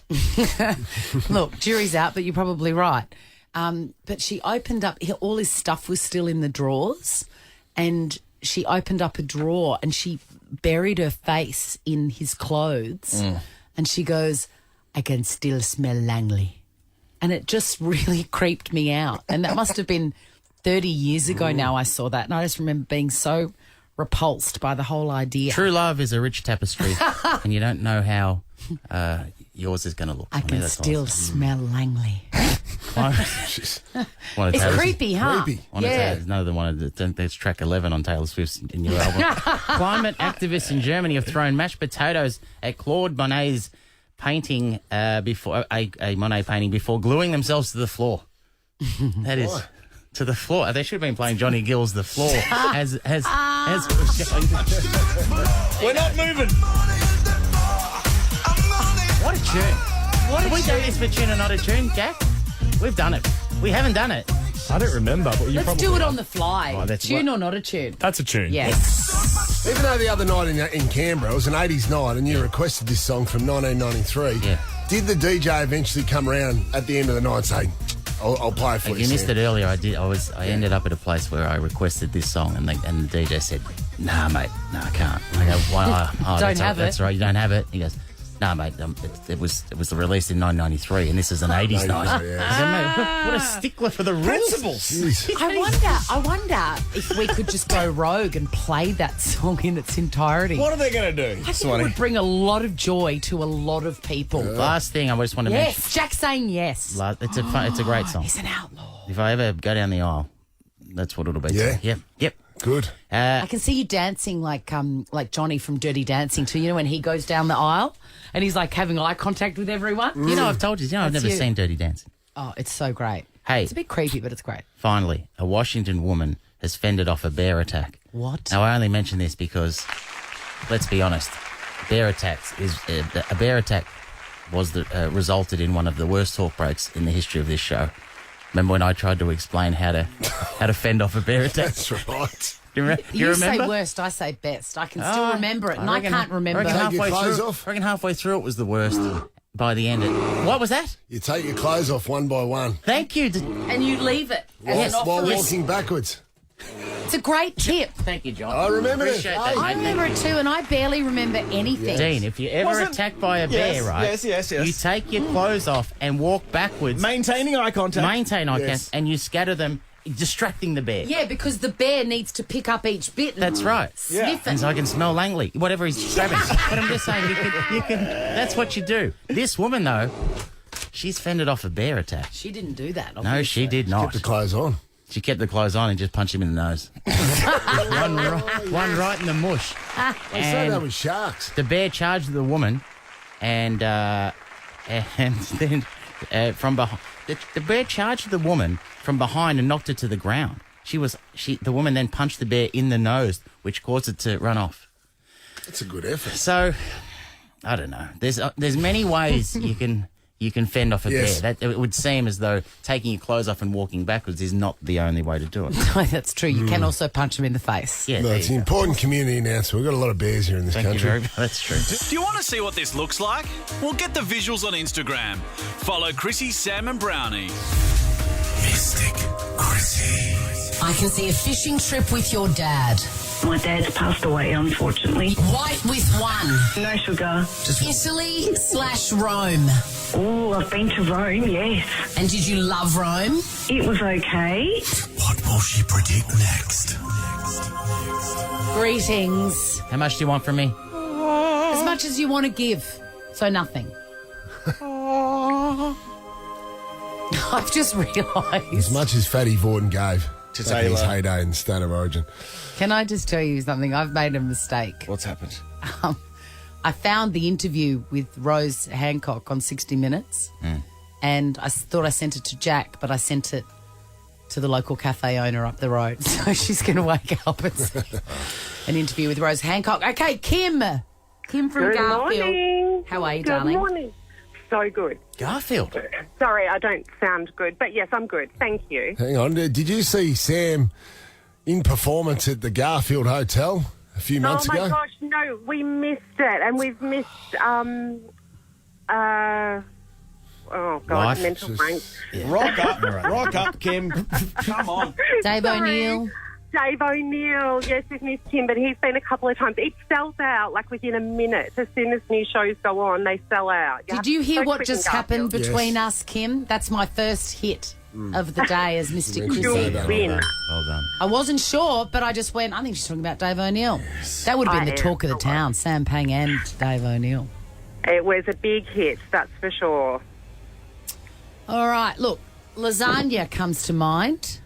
Speaker 2: Look, jury's out, but you're probably right. But she opened up... All his stuff was still in the drawers, and she opened up a drawer, and she buried her face in his clothes, and she goes... I can still smell Langley. And it just really creeped me out. And that must have been 30 years ago now I saw that. And I just remember being so repulsed by the whole idea.
Speaker 3: True love is a rich tapestry, and you don't know how yours is going to look.
Speaker 2: I can still smell Langley.
Speaker 3: It's
Speaker 2: creepy, huh?
Speaker 3: Yeah. Another one. That's track 11 on Taylor Swift's new album. Climate activists in Germany have thrown mashed potatoes at Claude Monet's painting before a Monet painting before gluing themselves to the floor. That is to the floor. They should have been playing Johnny Gill's "The Floor" as it was going.
Speaker 1: We're not moving.
Speaker 3: What a tune! Have we done this for tune or not a tune, Jack? We've done it. We haven't done it.
Speaker 16: I don't remember, but you
Speaker 2: Let's
Speaker 16: probably
Speaker 2: do it
Speaker 16: have.
Speaker 2: on the fly. Tune or not a tune?
Speaker 16: That's a tune.
Speaker 2: Yes.
Speaker 4: Even though the other night in Canberra, it was an 80s night, and you requested this song from 1993, did the DJ eventually come around at the end of the night and say, I'll play it for you?
Speaker 3: You missed it earlier. I ended up at a place where I requested this song, and the DJ said, "Nah, mate, no, I can't." I go, "Why?
Speaker 2: Don't have it."
Speaker 3: That's right, you don't have it. He goes, "Nah, mate, it was released in 1993, and this is an 80s night." I said, "Mate, what a stickler for the rules."
Speaker 2: I wonder if we could just go rogue and play that song in its entirety.
Speaker 1: What are they going to do?
Speaker 2: I think it would bring a lot of joy to a lot of people.
Speaker 3: Last thing I just want to mention.
Speaker 2: Yes, Jack's saying yes.
Speaker 3: It's a great song.
Speaker 2: He's an outlaw.
Speaker 3: If I ever go down the aisle, that's what it'll be.
Speaker 4: Yeah?
Speaker 3: Yep.
Speaker 4: Good.
Speaker 2: I can see you dancing like Johnny from Dirty Dancing too. You know when he goes down the aisle and he's like having eye contact with everyone.
Speaker 3: You know, I've told you. I've never seen Dirty Dancing.
Speaker 2: Oh, it's so great.
Speaker 3: Hey,
Speaker 2: it's a bit creepy, but it's great.
Speaker 3: Finally, a Washington woman has fended off a bear attack.
Speaker 2: What?
Speaker 3: Now, I only mention this because, let's be honest, a bear attack was resulted in one of the worst talk breaks in the history of this show. Remember when I tried to explain how to fend off a bear attack?
Speaker 4: That's right.
Speaker 3: Do you
Speaker 2: You
Speaker 3: remember?
Speaker 2: say worst, I say best. I can still remember it, and I
Speaker 3: reckon-
Speaker 2: can't remember.
Speaker 3: I reckon
Speaker 4: Take your
Speaker 3: halfway
Speaker 4: clothes
Speaker 3: through,
Speaker 4: off.
Speaker 3: I reckon halfway through it was the worst. By the end, what was that?
Speaker 4: You take your clothes off one by one
Speaker 3: Thank you.
Speaker 2: And you leave it. as an
Speaker 4: while
Speaker 2: offering.
Speaker 4: walking backwards.
Speaker 2: It's a great tip.
Speaker 3: Thank you, John.
Speaker 4: I remember it.
Speaker 3: Appreciate that,
Speaker 2: I
Speaker 3: mate.
Speaker 2: remember it too, and I barely remember anything.
Speaker 3: Dean, if you're ever
Speaker 1: Wasn't-
Speaker 3: attacked by a bear, right?
Speaker 1: Yes.
Speaker 3: You take your clothes off and walk backwards.
Speaker 1: Maintaining eye contact.
Speaker 3: Maintain eye
Speaker 4: Yes.
Speaker 3: contact, and you scatter them, distracting the bear.
Speaker 2: Yeah, because the bear needs to pick up each bit. And
Speaker 3: That's right.
Speaker 2: Sniff it.
Speaker 3: And so I can smell Langley, whatever he's grabbing. But I'm just saying, you can. That's what you do. This woman, though, she's fended off a bear attack.
Speaker 2: She didn't do that.
Speaker 3: No,
Speaker 2: Obviously.
Speaker 3: she did not.
Speaker 4: Keep the clothes on.
Speaker 3: She kept the clothes on and just punched him in the nose. one right in the mush.
Speaker 4: I say that with sharks.
Speaker 3: The bear charged the woman, and then from behind, the bear charged the woman from behind and knocked her to the ground. The woman then punched the bear in the nose, which caused it to run off.
Speaker 4: That's a good effort.
Speaker 3: So, I don't know. There's many ways you can fend off a
Speaker 4: Yes.
Speaker 3: bear. It would seem as though taking your clothes off and walking backwards is not the only way to do it.
Speaker 2: No, that's true. You can also punch him in the face.
Speaker 3: Yeah,
Speaker 4: No,
Speaker 3: there
Speaker 4: it's an
Speaker 3: you go.
Speaker 4: important community announcement. We've got a lot of bears here in this
Speaker 3: Thank you
Speaker 4: country.
Speaker 3: very much. That's true.
Speaker 7: Do you want to see what this looks like? Well, get the visuals on Instagram. Follow Chrissie, Sam and Browny.
Speaker 12: Mystic Chrissie.
Speaker 6: I can see a fishing trip with your dad.
Speaker 13: My dad's passed away, unfortunately.
Speaker 6: White with one.
Speaker 13: No sugar.
Speaker 6: Italy/Rome.
Speaker 13: Oh, I've been to Rome, yes.
Speaker 6: And did you love Rome?
Speaker 13: It was okay.
Speaker 12: What will she predict next?
Speaker 2: Greetings.
Speaker 3: How much do you want from me?
Speaker 2: As much as you want to give. So nothing. I've just
Speaker 4: As
Speaker 2: realised.
Speaker 4: much as Fatty Vorden gave
Speaker 1: To
Speaker 4: back in his
Speaker 1: Taylor.
Speaker 4: heyday in State of Origin.
Speaker 2: Can I just tell you something? I've made a mistake.
Speaker 1: What's happened?
Speaker 2: I found the interview with Rose Hancock on 60 Minutes, and I thought I sent it to Jack, but I sent it to the local cafe owner up the road. So she's going to wake up and see an interview with Rose Hancock. Okay, Kim from
Speaker 16: Good
Speaker 2: Garfield.
Speaker 16: morning.
Speaker 2: How are you,
Speaker 16: Good
Speaker 2: darling?
Speaker 16: morning. So good.
Speaker 3: Garfield.
Speaker 16: Sorry, I don't sound good, but yes, I'm good. Thank you.
Speaker 4: Hang on. Did you see Sam in performance at the Garfield Hotel a few months
Speaker 16: oh my
Speaker 4: ago?
Speaker 16: gosh, no, we missed it, and we've missed oh god,
Speaker 3: Life.
Speaker 16: mental blank.
Speaker 1: Rock up, Kim. Come on.
Speaker 2: Dave
Speaker 16: Sorry.
Speaker 2: O'Neill.
Speaker 16: Dave O'Neill, yes, we've missed him, but he's been a couple of times. It sells out like within a minute. As soon as new shows go on, they sell out.
Speaker 2: Did you hear
Speaker 16: So
Speaker 2: what
Speaker 16: quick in
Speaker 2: just happened
Speaker 16: Garfield.
Speaker 2: between us, Kim? That's my first hit of the day as Mystic
Speaker 4: Mentioned
Speaker 2: Chrissie.
Speaker 4: Dave
Speaker 16: win.
Speaker 4: O'Neill.
Speaker 3: Well done.
Speaker 2: I wasn't sure, but I just went, I think she's talking about Dave O'Neill. That would have been
Speaker 16: I
Speaker 2: the
Speaker 16: am.
Speaker 2: talk of the town, Sam Pang and Dave O'Neill.
Speaker 16: It was a big hit, that's for sure.
Speaker 2: All right, look, lasagna comes to mind.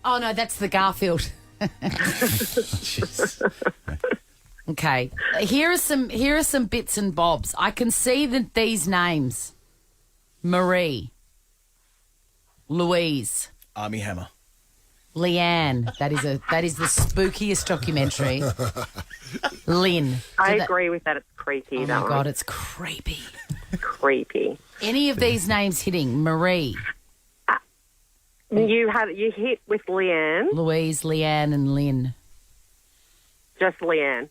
Speaker 2: Oh, no, that's the Garfield. Okay, here are some bits and bobs. I can see these names: Marie, Louise,
Speaker 1: Army Hammer.
Speaker 2: Leanne. That is the spookiest documentary. Lynn.
Speaker 16: I
Speaker 2: So that-
Speaker 16: agree with that. It's creepy.
Speaker 2: Oh
Speaker 16: that
Speaker 2: my
Speaker 16: one.
Speaker 2: God, it's creepy.
Speaker 16: Creepy.
Speaker 2: Any of these names hitting? Marie,
Speaker 16: You hit with Leanne,
Speaker 2: Louise, Leanne, and Lynn.
Speaker 16: just Leanne.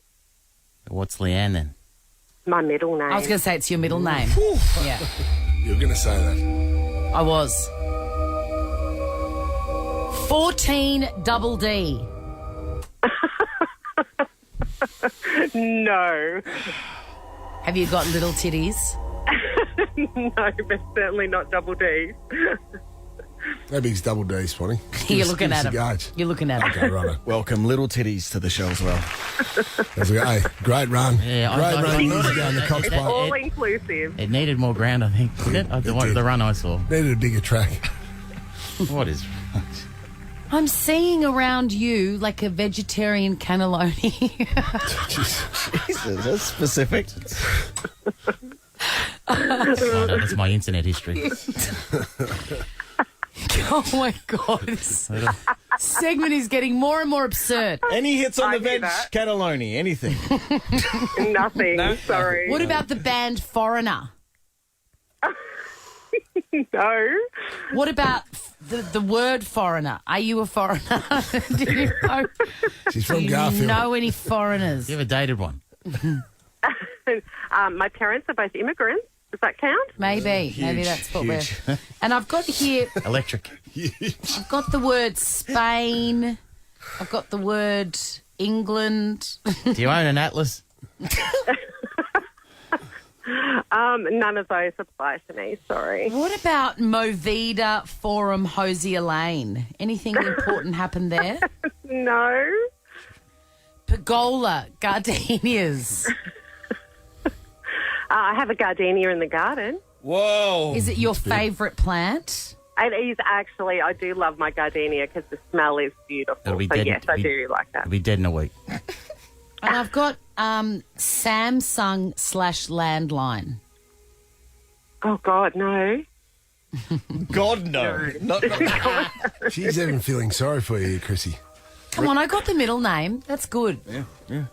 Speaker 3: What's Leanne then?
Speaker 16: My middle name.
Speaker 2: I was going to say it's your middle name. Yeah,
Speaker 4: You were going to say that.
Speaker 2: I was. 14 double D.
Speaker 16: No.
Speaker 2: Have you got little titties?
Speaker 16: No, but certainly not double D.
Speaker 4: How big's Double D, Spotty?
Speaker 2: You're looking at
Speaker 4: him.
Speaker 2: him. You're looking at him.
Speaker 4: Okay, right.
Speaker 1: Welcome, little titties, to the show as well.
Speaker 4: Hey, great run.
Speaker 3: Yeah,
Speaker 4: great
Speaker 3: I
Speaker 4: run years
Speaker 3: thought
Speaker 4: ago in the Cox Park.
Speaker 16: All inclusive.
Speaker 3: It needed more ground, I think. Did it? The run I saw.
Speaker 4: Needed a bigger track.
Speaker 3: What is...
Speaker 2: I'm seeing around you like a vegetarian cannelloni.
Speaker 1: Jesus, that's specific.
Speaker 3: Oh, no, that's my internet history.
Speaker 2: Oh my God. This segment is getting more and more absurd.
Speaker 1: Any hits on
Speaker 16: I
Speaker 1: the
Speaker 16: hear
Speaker 1: veg
Speaker 16: that.
Speaker 1: cannelloni? Anything?
Speaker 16: Nothing. Sorry.
Speaker 2: What about the band Foreigner?
Speaker 16: No.
Speaker 2: What about the word foreigner? Are you a foreigner? Do you know?
Speaker 4: She's from
Speaker 2: Do you
Speaker 4: Garfield.
Speaker 2: know any foreigners?
Speaker 3: You ever dated one?
Speaker 16: My parents are both immigrants. Does that count?
Speaker 2: Maybe. Maybe that's what we're... And I've got here...
Speaker 3: Electric.
Speaker 2: I've got the word Spain. I've got the word England.
Speaker 3: Do you own an atlas?
Speaker 16: None of those apply to me, sorry.
Speaker 2: What about Movida Forum Hosier Lane? Anything important happened there?
Speaker 16: No.
Speaker 2: Pergola Gardenias.
Speaker 16: I have a gardenia in the garden.
Speaker 1: Whoa.
Speaker 2: Is it your favourite plant?
Speaker 16: It is actually. I do love my gardenia because the smell is beautiful.
Speaker 3: It'll be
Speaker 16: So,
Speaker 3: dead.
Speaker 16: yes, I do like that.
Speaker 3: It'll be dead in a week.
Speaker 2: And I've got Samsung/landline.
Speaker 16: Oh, God, no.
Speaker 1: God, no. Not
Speaker 4: She's even feeling sorry for you, Chrissie.
Speaker 2: Come on, I got the middle name. That's good.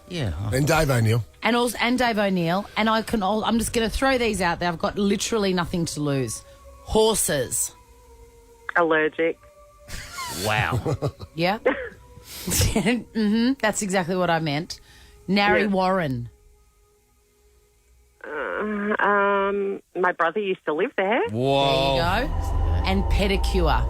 Speaker 3: Yeah.
Speaker 4: And Dave O'Neill.
Speaker 2: And Dave O'Neill. And I'm just going to throw these out there. I've got literally nothing to lose. Horses.
Speaker 16: Allergic.
Speaker 3: Wow.
Speaker 2: Yeah. That's exactly what I meant. Narry
Speaker 16: Yeah.
Speaker 2: Warren.
Speaker 16: My brother used to live there.
Speaker 1: Whoa.
Speaker 2: There you go. And pedicure.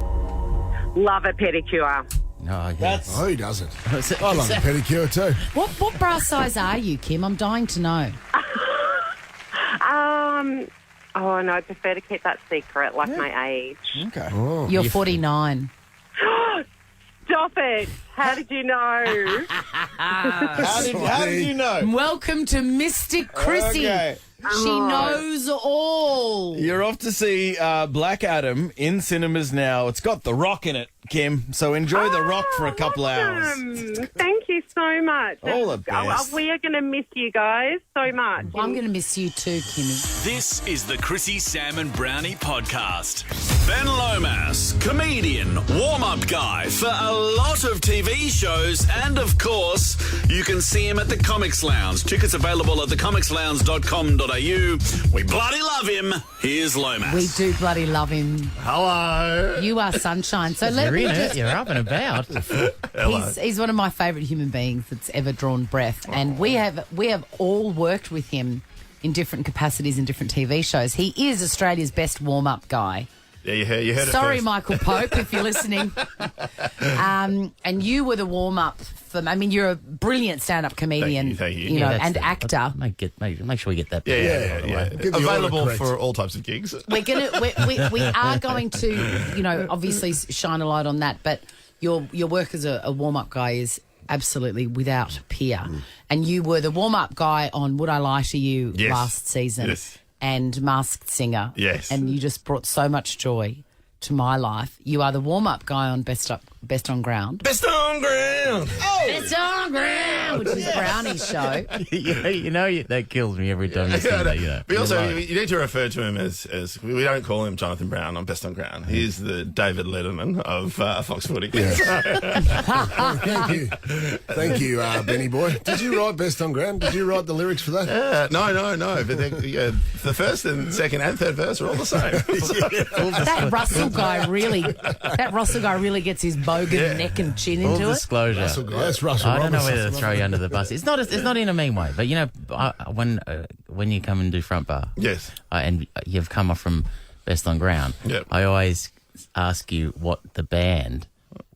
Speaker 16: Love a pedicure.
Speaker 3: Oh, yeah.
Speaker 4: Oh, who doesn't? I love a pedicure too.
Speaker 2: What bra size are you, Kim? I'm dying to know.
Speaker 16: Oh, no, I prefer to keep that secret, like my age.
Speaker 1: Okay.
Speaker 4: Oh.
Speaker 2: You're 49.
Speaker 16: Stop it. How did you know?
Speaker 1: How did you know?
Speaker 2: Welcome to Mystic Chrissie.
Speaker 1: Okay.
Speaker 2: She knows all.
Speaker 1: You're off to see Black Adam in cinemas now. It's got The Rock in it, Kim. So enjoy The Rock for a couple hours.
Speaker 16: Thank you so much.
Speaker 1: All the best.
Speaker 16: We are going to miss you guys so much.
Speaker 2: Well, I'm going to miss you too, Kimmy.
Speaker 7: This is the Chrissie, Sam and Brownie podcast. Ben Lomas, comedian, warm-up guy for a lot of TV shows, and of course, you can see him at the Comics Lounge. Tickets available at thecomicslounge.com.au. We bloody love him. Here's Lomas.
Speaker 2: We do bloody love him.
Speaker 3: Hello.
Speaker 2: You are sunshine. So let
Speaker 3: You're
Speaker 2: me
Speaker 3: in
Speaker 2: just...
Speaker 3: it. You're up and about.
Speaker 2: He's one of my favourite human beings that's ever drawn breath, and we have all worked with him in different capacities in different TV shows. He is Australia's best warm-up guy.
Speaker 17: Yeah, you heard it
Speaker 2: Sorry,
Speaker 17: first.
Speaker 2: Michael Pope, if you're listening. And you were the warm-up for... I mean, you're a brilliant stand-up comedian,
Speaker 17: Thank you.
Speaker 2: you know,
Speaker 3: Yeah,
Speaker 2: and actor.
Speaker 3: Make sure we get that.
Speaker 17: Yeah.
Speaker 4: Give the order
Speaker 17: Available
Speaker 4: correct.
Speaker 17: for all types of gigs.
Speaker 2: We are going to, you know, obviously shine a light on that, but your work as a warm-up guy is absolutely without peer. And you were the warm-up guy on Would I Lie to You
Speaker 17: Yes.
Speaker 2: last season.
Speaker 17: Yes.
Speaker 2: And Masked Singer.
Speaker 17: Yes.
Speaker 2: And you just brought so much joy to my life. You are the warm-up guy on Best on Ground.
Speaker 17: Best on ground.
Speaker 2: Best on Ground, which is Brownie's show.
Speaker 3: That kills me every time you say that. You know.
Speaker 17: But also,
Speaker 3: You're like,
Speaker 17: you need to refer to him as we don't call him Jonathan Brown on Best on Ground. He's the David Letterman of Fox Footy.
Speaker 4: Thank you, Benny boy. Did you write Best on Ground? Did you write the lyrics for that?
Speaker 17: No. But the first and second and third verse are all the same.
Speaker 2: That Russell guy really gets his bogan neck and chin
Speaker 3: full
Speaker 2: into it.
Speaker 3: disclosure.
Speaker 4: That's Russell
Speaker 3: I don't know
Speaker 4: Robinson.
Speaker 3: whether to throw you under the bus. It's not in a mean way, but you know, when you come and do front bar,
Speaker 17: Yes.
Speaker 3: And you've come off from Best on Ground,
Speaker 17: Yep.
Speaker 3: I always ask you what the band.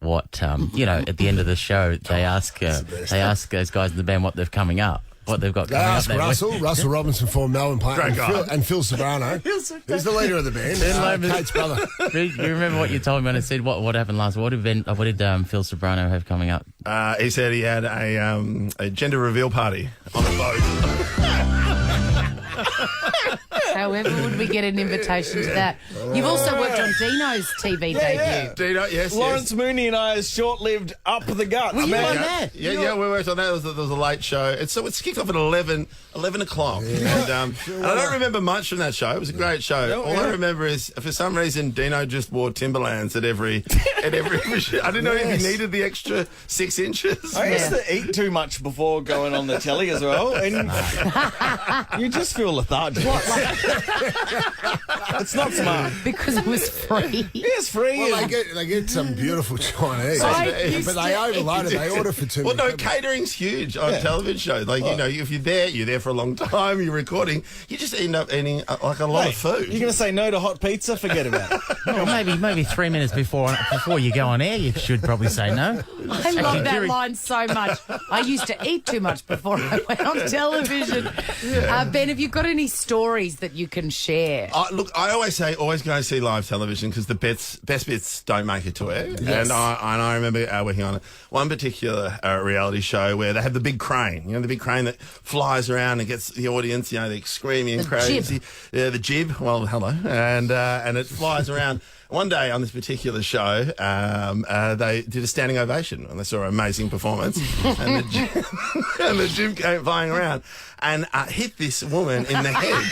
Speaker 3: At the end of the show, they ask those guys in the band what they've got coming up.
Speaker 4: They asked Russell Robinson for Melbourne Plant,
Speaker 17: Great guy.
Speaker 4: and Phil Sobrano. He's the leader of the band. Kate's brother.
Speaker 3: You remember what you told me when I said what happened last? What did Phil Sobrano have coming up?
Speaker 17: He said he had a gender reveal party on a boat.
Speaker 2: However, would we get an invitation to that? You've also worked on Dino's TV debut.
Speaker 17: Dino, yes.
Speaker 1: Lawrence Mooney and I's short-lived Up the Gut.
Speaker 2: Were you on that?
Speaker 17: Yeah, we worked on that. There was a late show. It's kicked off at 11 o'clock.
Speaker 4: Yeah.
Speaker 17: And I don't remember much from that show. It was a great show. All I remember is, for some reason, Dino just wore Timberlands at every I didn't know if he needed the extra 6 inches.
Speaker 1: I used to eat too much before going on the telly as well, and you just feel feel lethargic. It's not smart.
Speaker 2: Because it was free.
Speaker 1: It's free.
Speaker 4: Well, they get some beautiful Chinese, but they overload it. They order for too
Speaker 17: Well,
Speaker 4: many.
Speaker 17: no, catering's huge on television shows. Like, you know, if you're there for a long time, you're recording, you just end up eating like a lot of food.
Speaker 1: You're going to say no to hot pizza? Forget about it.
Speaker 3: Well, maybe 3 minutes before you go on air, you should probably say no.
Speaker 2: I love that line so much. I used to eat too much before I went on television. Ben, have you got any stories that you can share?
Speaker 17: Look, I always say, always go see live television because the best bits don't make it to air.
Speaker 2: Yes.
Speaker 17: And I remember working on one particular reality show where they have the big crane, you know, the big crane that flies around and gets the audience, you know, they're screaming and crazy. Yeah, the jib. Well, hello. And it flies around. One day on this particular show, they did a standing ovation and they saw an amazing performance. And the jib came flying around and hit this woman in the head.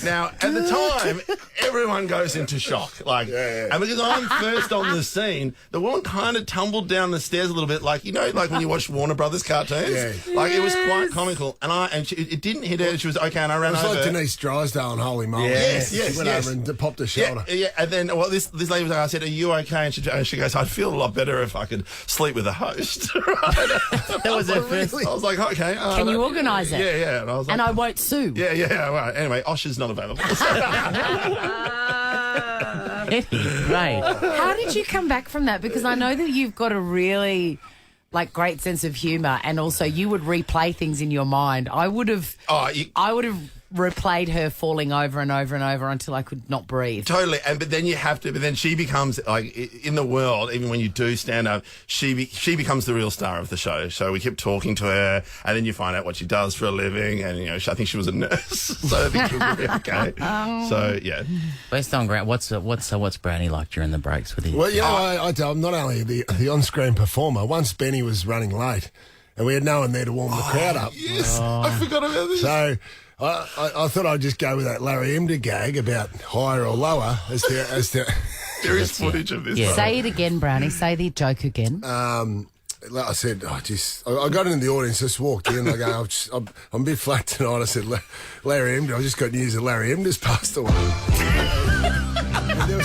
Speaker 17: Now, at the time, everyone goes into shock. And because I'm first on the scene, the woman kind of tumbled down the stairs a little bit, like, you know, like when you watch Warner Brothers cartoons. Like, it was quite comical. And it didn't hit her. She was okay, and I ran over.
Speaker 4: It was like Denise Drysdale and Holy Moly. She went over and popped her shoulder.
Speaker 17: Yeah. And then, well, this lady was like, I said, "Are you okay?" And she goes, "I'd feel a lot better if I could sleep with a host."
Speaker 3: That was her first.
Speaker 17: I was like, "Okay."
Speaker 2: Can you organise it?
Speaker 17: Yeah. And I was like,
Speaker 2: and I won't sue.
Speaker 17: Yeah. Right. Anyway, Osher's not available.
Speaker 3: Right.
Speaker 2: How did you come back from that? Because I know that you've got a really great sense of humour, and also you would replay things in your mind. I would have replayed her falling over and over and over until I could not breathe.
Speaker 17: Totally, but then she becomes, like, in the world, even when you do stand up, she becomes the real star of the show. So we kept talking to her, and then you find out what she does for a living, and, you know, I think she was a nurse, so I think she was really okay. So, yeah.
Speaker 3: Based on Grant, what's Browny like during the breaks with you?
Speaker 4: Well, you know, I'm not only the on-screen performer. Once Benny was running late, and we had no one there to warm the crowd up.
Speaker 17: Yes, I forgot about this.
Speaker 4: So I thought I'd just go with that Larry Emder gag about higher or lower as to
Speaker 17: there is footage of this.
Speaker 2: Yeah. Say it again, Brownie. Say the joke again.
Speaker 4: Like I said, I got into the audience, just walked in. I go, I'm a bit flat tonight. I said, Larry Emder. I just got news that Larry Emder's passed away. And there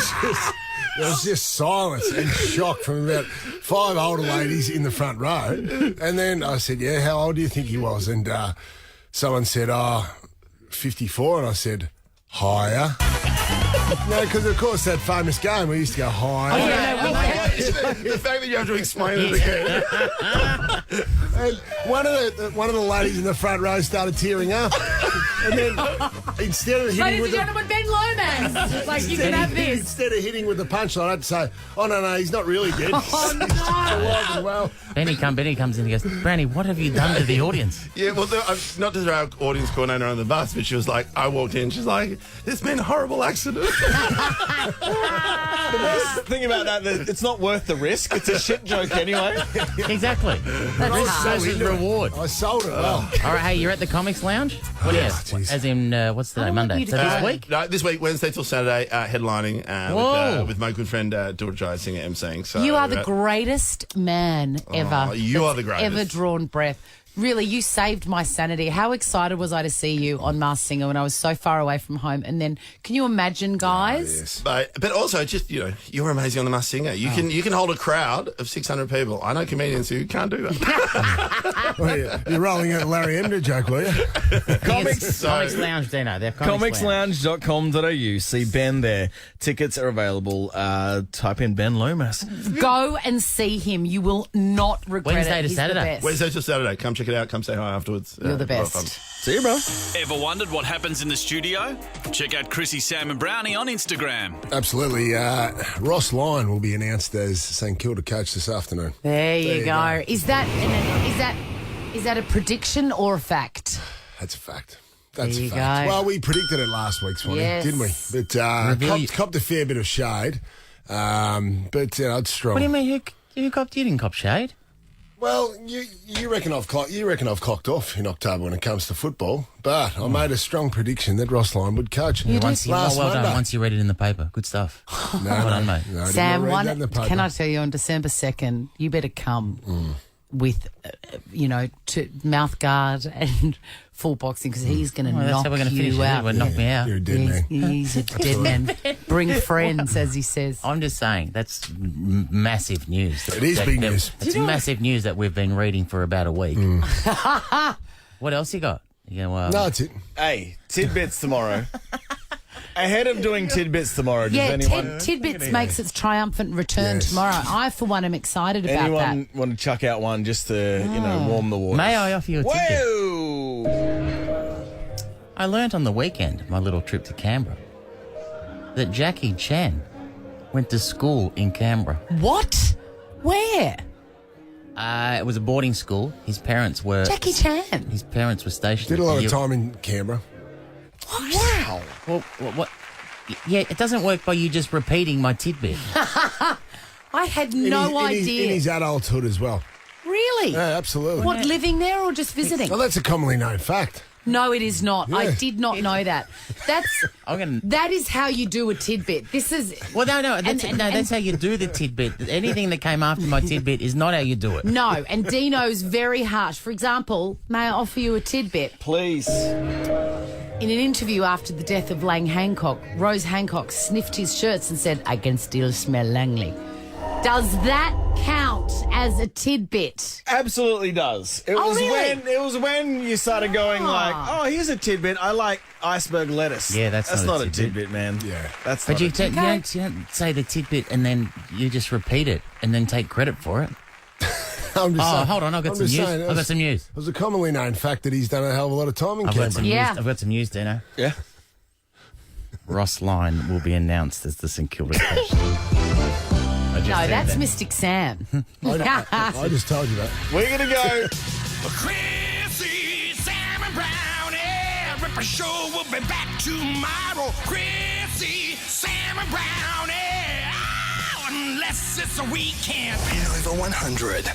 Speaker 4: was just silence and shock from about 5 older ladies in the front row. And then I said, "Yeah, how old do you think he was?" And someone said, 54. And I said, "Higher." No, because of course that famous game we used to go higher.
Speaker 17: The fact that you have to explain it again.
Speaker 4: And one of the ladies in the front row started tearing up, and then instead of hitting
Speaker 2: Ladies and gentlemen, Ben Lomas. Like, you can have this.
Speaker 4: Instead of hitting with the punchline, I had to say, "Oh no, he's not really dead."
Speaker 2: Oh no!
Speaker 4: Alive and well.
Speaker 3: Benny comes in and goes, "Brownie, what have you done to the audience?"
Speaker 17: Yeah, well, not to throw our audience coordinator on the bus, but she was like, I walked in, she's like, "There's been a horrible accident."
Speaker 1: The best thing about that, it's not worth the risk. It's a shit joke anyway.
Speaker 3: Exactly. Risk versus reward.
Speaker 4: I sold it well.
Speaker 3: All right, hey, you're at the Comics Lounge? What as in, what's the day? Monday? So this week?
Speaker 17: No, this week, Wednesday till Saturday, headlining with my good friend George Singer emceeing. So,
Speaker 2: You are the greatest man ever.
Speaker 17: You are the greatest.
Speaker 2: Ever drawn breath. Really, you saved my sanity. How excited was I to see you on Masked Singer when I was so far away from home? And then, can you imagine, guys?
Speaker 17: But also, just, you know, you're amazing on the Masked Singer. You can hold a crowd of 600 people. I know comedians who can't do that.
Speaker 4: Well, you're rolling out a Larry Emder joke, were you?
Speaker 3: Comics Lounge, Dino. They're
Speaker 1: Comicslounge.com.au. See Ben there. Tickets are available. Type in Ben Lomas.
Speaker 2: Go and see him. You will not regret
Speaker 3: Wednesday
Speaker 2: it.
Speaker 3: to
Speaker 2: He's
Speaker 3: Saturday.
Speaker 2: The best.
Speaker 17: Wednesday to Saturday. Come check it out. Come say hi afterwards.
Speaker 2: You're the
Speaker 17: a lot of
Speaker 2: best.
Speaker 17: fun.
Speaker 1: See you, bro.
Speaker 7: Ever wondered what happens in the studio? Check out Chrissie, Sam and Brownie on Instagram.
Speaker 4: Absolutely. Ross Lyon will be announced as St Kilda coach this afternoon.
Speaker 2: There you go. Is that a prediction or a fact?
Speaker 4: That's a fact. That's
Speaker 2: there
Speaker 4: a
Speaker 2: you
Speaker 4: fact.
Speaker 2: go.
Speaker 4: Well, we predicted it last week, Swanee, didn't we? But copped a fair bit of shade. But it's strong.
Speaker 3: What do you mean? You didn't cop shade?
Speaker 4: Well, you reckon I've clocked off in October when it comes to football, but I made a strong prediction that Ross Lyon would coach.
Speaker 3: Well
Speaker 4: Monday.
Speaker 3: done. Once you read it in the paper, good stuff. Well done, mate.
Speaker 4: No,
Speaker 2: Sam,
Speaker 4: can I tell you on December 2nd, you better come.
Speaker 2: with, mouth guard and full boxing because he's going to knock you out.
Speaker 3: Knock me out.
Speaker 4: You're a dead man.
Speaker 2: He's a dead man. Bring friends, as he says.
Speaker 3: I'm just saying, that's massive news.
Speaker 4: It is big news.
Speaker 3: It's massive news that we've been reading for about a week. What else you got?
Speaker 4: No, that's it.
Speaker 1: Hey, tidbits tomorrow. Ahead of doing tidbits tomorrow, does anyone...
Speaker 2: Tidbits makes its triumphant return tomorrow. I, for one, am excited about that.
Speaker 1: Anyone want to chuck out one just to, warm the water?
Speaker 3: May I offer you a tidbit?
Speaker 1: Whoa!
Speaker 3: I learnt on the weekend, my little trip to Canberra, that Jackie Chan went to school in Canberra.
Speaker 2: What? Where?
Speaker 3: It was a boarding school. His parents were...
Speaker 2: Jackie Chan?
Speaker 3: His parents were stationed...
Speaker 4: Did a lot of time in Canberra.
Speaker 2: Wow.
Speaker 3: Well, what? Yeah, it doesn't work by you just repeating my tidbit.
Speaker 2: I had no idea.
Speaker 4: In his adulthood as well.
Speaker 2: Really?
Speaker 4: Yeah, absolutely.
Speaker 2: What, living there or just visiting?
Speaker 4: Well, that's a commonly known fact.
Speaker 2: No, it is not.
Speaker 4: Yeah.
Speaker 2: I did not know that. That is how you do a tidbit. This is...
Speaker 3: Well, no, that's how you do the tidbit. Anything that came after my tidbit is not how you do it.
Speaker 2: No, and Dino's very harsh. For example, may I offer you a tidbit?
Speaker 1: Please.
Speaker 2: In an interview after the death of Lang Hancock, Rose Hancock sniffed his shirts and said, "I can still smell Langley." Does that count as a tidbit?
Speaker 1: Absolutely does. It was when you started going like, "Oh, here's a tidbit. I like iceberg lettuce."
Speaker 3: Yeah, that's
Speaker 1: not a tidbit, man.
Speaker 4: Yeah,
Speaker 1: that's.
Speaker 3: But
Speaker 1: not
Speaker 3: you
Speaker 1: a tidbit.
Speaker 3: don't say the tidbit and then you just repeat it and then take credit for it.
Speaker 4: I'm just saying,
Speaker 3: hold on, I've got some news. I've got some news.
Speaker 4: It was a commonly known fact that he's done a hell of a lot of time in
Speaker 3: I've
Speaker 4: Canberra.
Speaker 3: got some news, Dino.
Speaker 1: Yeah.
Speaker 3: Ross Lyon will be announced as the St Kilda coach.
Speaker 2: No, that's Mystic Sam.
Speaker 4: I just told you that.
Speaker 1: We're going to go.
Speaker 12: Chrissie, Sam and Brownie. Ripper Show will be back tomorrow. Chrissie, Sam and Brownie. Oh, unless it's a weekend.
Speaker 8: Over 100.